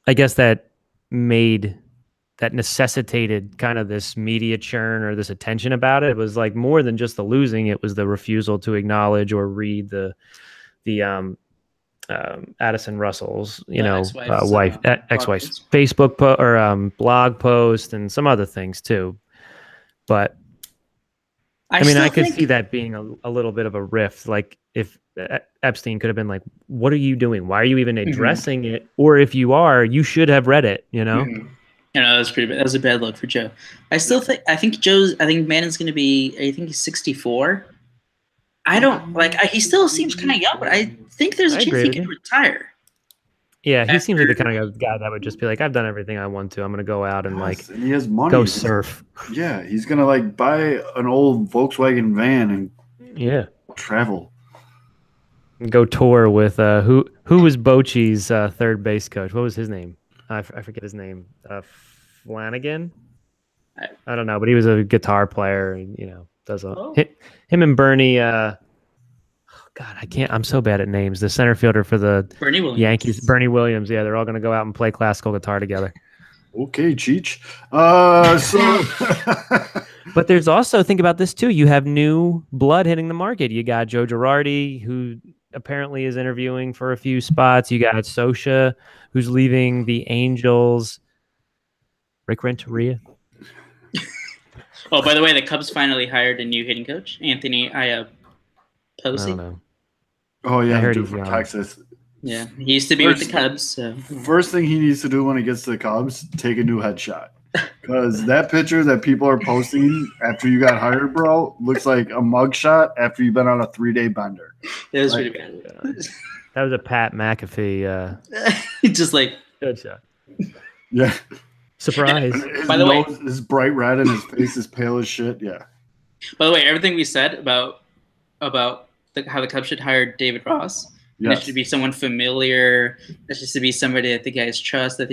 I guess that necessitated kind of this media churn or this attention about it. It was like more than just the losing. It was the refusal to acknowledge or read the Addison Russell's, ex-wife's Facebook or blog post and some other things too. But I mean, I could see that being a little bit of a rift. Like if Epstein could have been like, what are you doing? Why are you even addressing it? Or if you are, you should have read it, you know? Mm-hmm. That was pretty bad. That was a bad look for Joe. I think Mannon's going to be, I think he's 64. I don't like, he still seems kind of young, but I think there's a chance he could retire. Yeah, he seems like the kind of guy that would just be like, I've done everything I want to. I'm going to go out and And he has money. go surf. Yeah, he's going to like buy an old Volkswagen van and travel. And go tour with who was Bochy's third base coach? What was his name? I forget his name. Flanagan? I don't know, but he was a guitar player and, does him and Bernie God, I'm so bad at names. The center fielder for the Bernie Williams. Yankees, Bernie Williams. Yeah, they're all going to go out and play classical guitar together. Okay, Cheech. But there's also, think about this too. You have new blood hitting the market. You got Joe Girardi, who apparently is interviewing for a few spots. You got Sosha, who's leaving the Angels. Rick Renteria. Oh, by the way, the Cubs finally hired a new hitting coach, Anthony Iapoce. I don't know. Oh yeah, I heard he's he's Texas. Yeah, he used to be with the Cubs. So. First thing he needs to do when he gets to the Cubs, take a new headshot. Because that picture that people are posting after you got hired, bro, looks like a mugshot after you've been on a 3-day bender. It was pretty bad. That was a Pat McAfee. Just like headshot. Yeah. Surprise. By the way, is bright red and his face is pale as shit. Yeah. By the way, everything we said about how the Cubs should hire David Ross. Yes. It should be someone familiar. It should be somebody that the guys trust. That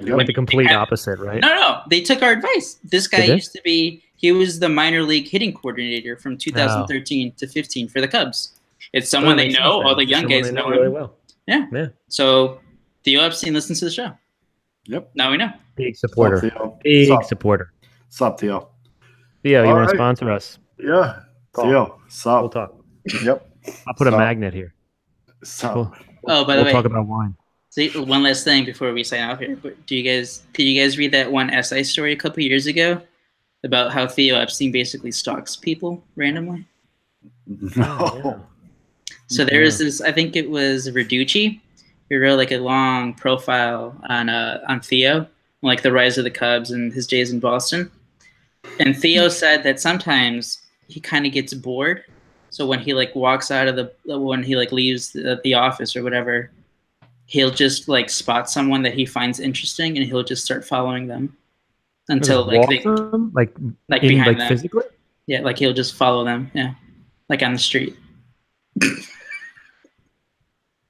Went the complete opposite, right? No. They took our advice. This guy used to be. He was the minor league hitting coordinator from 2013 to 15 for the Cubs. It's someone they know. All the young guys know really well. Yeah. So Theo Epstein listens to the show. Yep. Now we know. Big supporter. Big supporter. Sup, Theo? Theo, you want to sponsor us? Yeah. Theo, sup? We'll talk. Yep. I'll put a magnet here. Sup. Oh, by the way, we'll talk about wine. See, one last thing before we sign off here. But did you guys read that one SI story a couple years ago about how Theo Epstein basically stalks people randomly? No. So there is this. I think it was Verducci. He wrote like a long profile on Theo, like the rise of the Cubs and his days in Boston. And Theo said that sometimes he kind of gets bored. So when he like walks out of when he like leaves the office or whatever, he'll just like spot someone that he finds interesting and he'll just start following them until like behind them. Physically. Yeah, like he'll just follow them. Yeah, like on the street.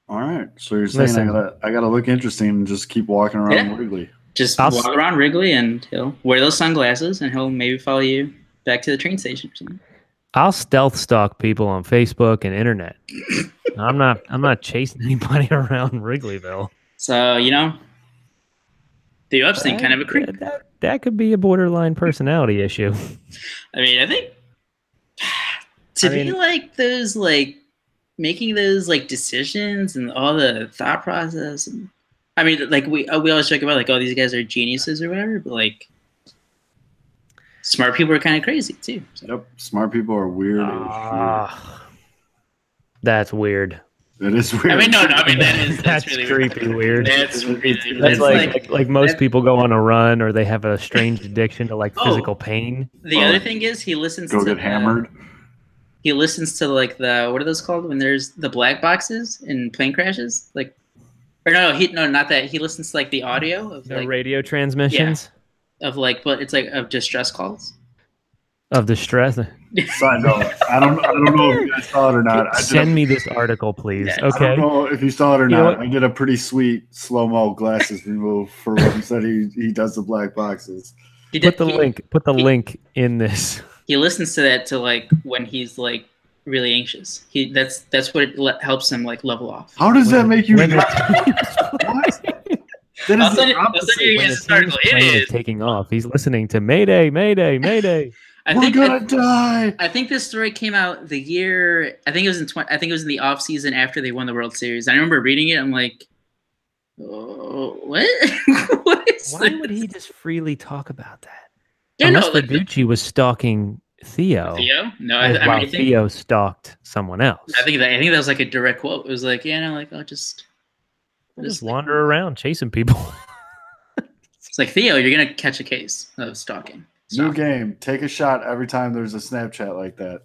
All right, so you're saying I gotta look interesting and just keep walking around Wrigley. Just walk around Wrigley and he'll wear those sunglasses and he'll maybe follow you back to the train station or something. I'll stealth stalk people on Facebook and internet. I'm not chasing anybody around Wrigleyville. So Theo Epstein kind of a creep. That could be a borderline personality issue. I mean, I think be like those like making those like decisions and all the thought process. And, I mean, like we always joke about like, oh, these guys are geniuses or whatever, but like smart people are kind of crazy too. So. Yep, smart people are weird as That's weird. shit. It is weird. I mean, no, I mean that's really creepy weird. That's That's like most people go on a run or they have a strange addiction to like physical pain. The other thing is he listens Go to get hammered. He listens to like the what are those called when there's the black boxes in plane crashes, like, or no, not that. He listens to like the audio of The like radio transmissions of like, but it's like of distress calls. of distress. Side note, I don't know if you guys saw it or not. Send me this article, please. Yes. Okay. I don't know if you saw it or You know not. what? I did a pretty sweet slow-mo glasses remove for when he said he does the black boxes. He did, Put the link in this. He listens to that to like when he's like really anxious. That's what it helps him like level off. How does that make you? When What? That I'll is send the you- I'll opposite. send you When guys the this team's article. It plane is is. taking off, he's listening to Mayday, Mayday, Mayday. We're gonna die. I think this story came out the year. I think it was I think it was in the off season after they won the World Series. I remember reading it. I'm like, oh, what? What is Why this? would he just freely talk about that? Yeah, Unless no, like, Verducci was stalking Theo. Theo? No, while I mean, Theo stalked someone else. I think that was like a direct quote. It was like, yeah, no, like I'll just Just like, wander around chasing people. It's like Theo, you're gonna catch a case of stalking. New Stop. game. Take a shot every time there's a Snapchat like that.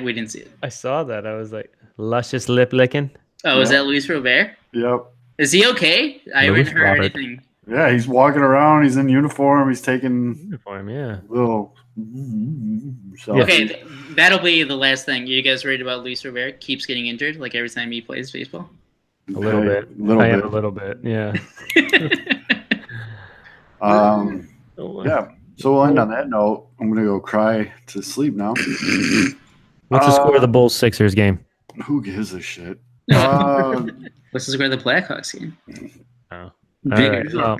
We didn't see it. I saw that. I was like, luscious lip licking. Oh, is Yeah. that Luis Robert? Yep. Is he okay? I Luis haven't heard Robert. anything. Yeah, he's walking around. He's in uniform. He's taking Uniform, yeah. little. Okay, that'll be the last thing. You guys worried about Luis Robert? Keeps getting injured like every time he plays baseball? A little bit. I am a little bit, yeah. Yeah. So we'll end on that note. I'm gonna go cry to sleep now. What's the score of the Bulls Sixers game? Who gives a shit? This is where the Blackhawks game. Oh. Bigger, All right, well,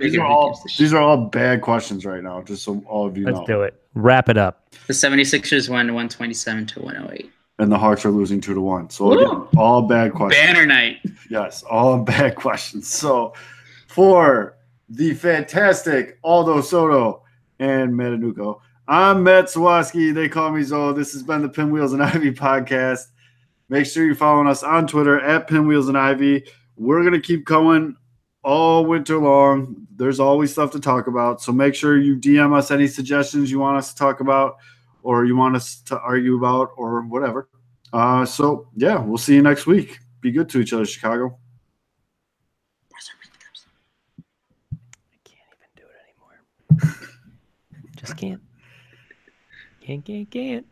These are all bad questions right now, just so all of you know. let's do it. Wrap it up. The 76ers won 127 to 108. And the Hawks are losing 2-1. So again, all bad questions. Banner night. Yes, all bad questions. So for the fantastic Aldo Soto and Matanuco, I'm Matt Sawaski. They call me Zoe. This has been the Pinwheels and Ivy podcast. Make sure you're following us on Twitter at Pinwheels and Ivy. We're going to keep going all winter long. There's always stuff to talk about. So make sure you DM us any suggestions you want us to talk about or you want us to argue about or whatever. So, yeah, we'll see you next week. Be good to each other, Chicago. I can't even do it anymore. Just can't. Can't.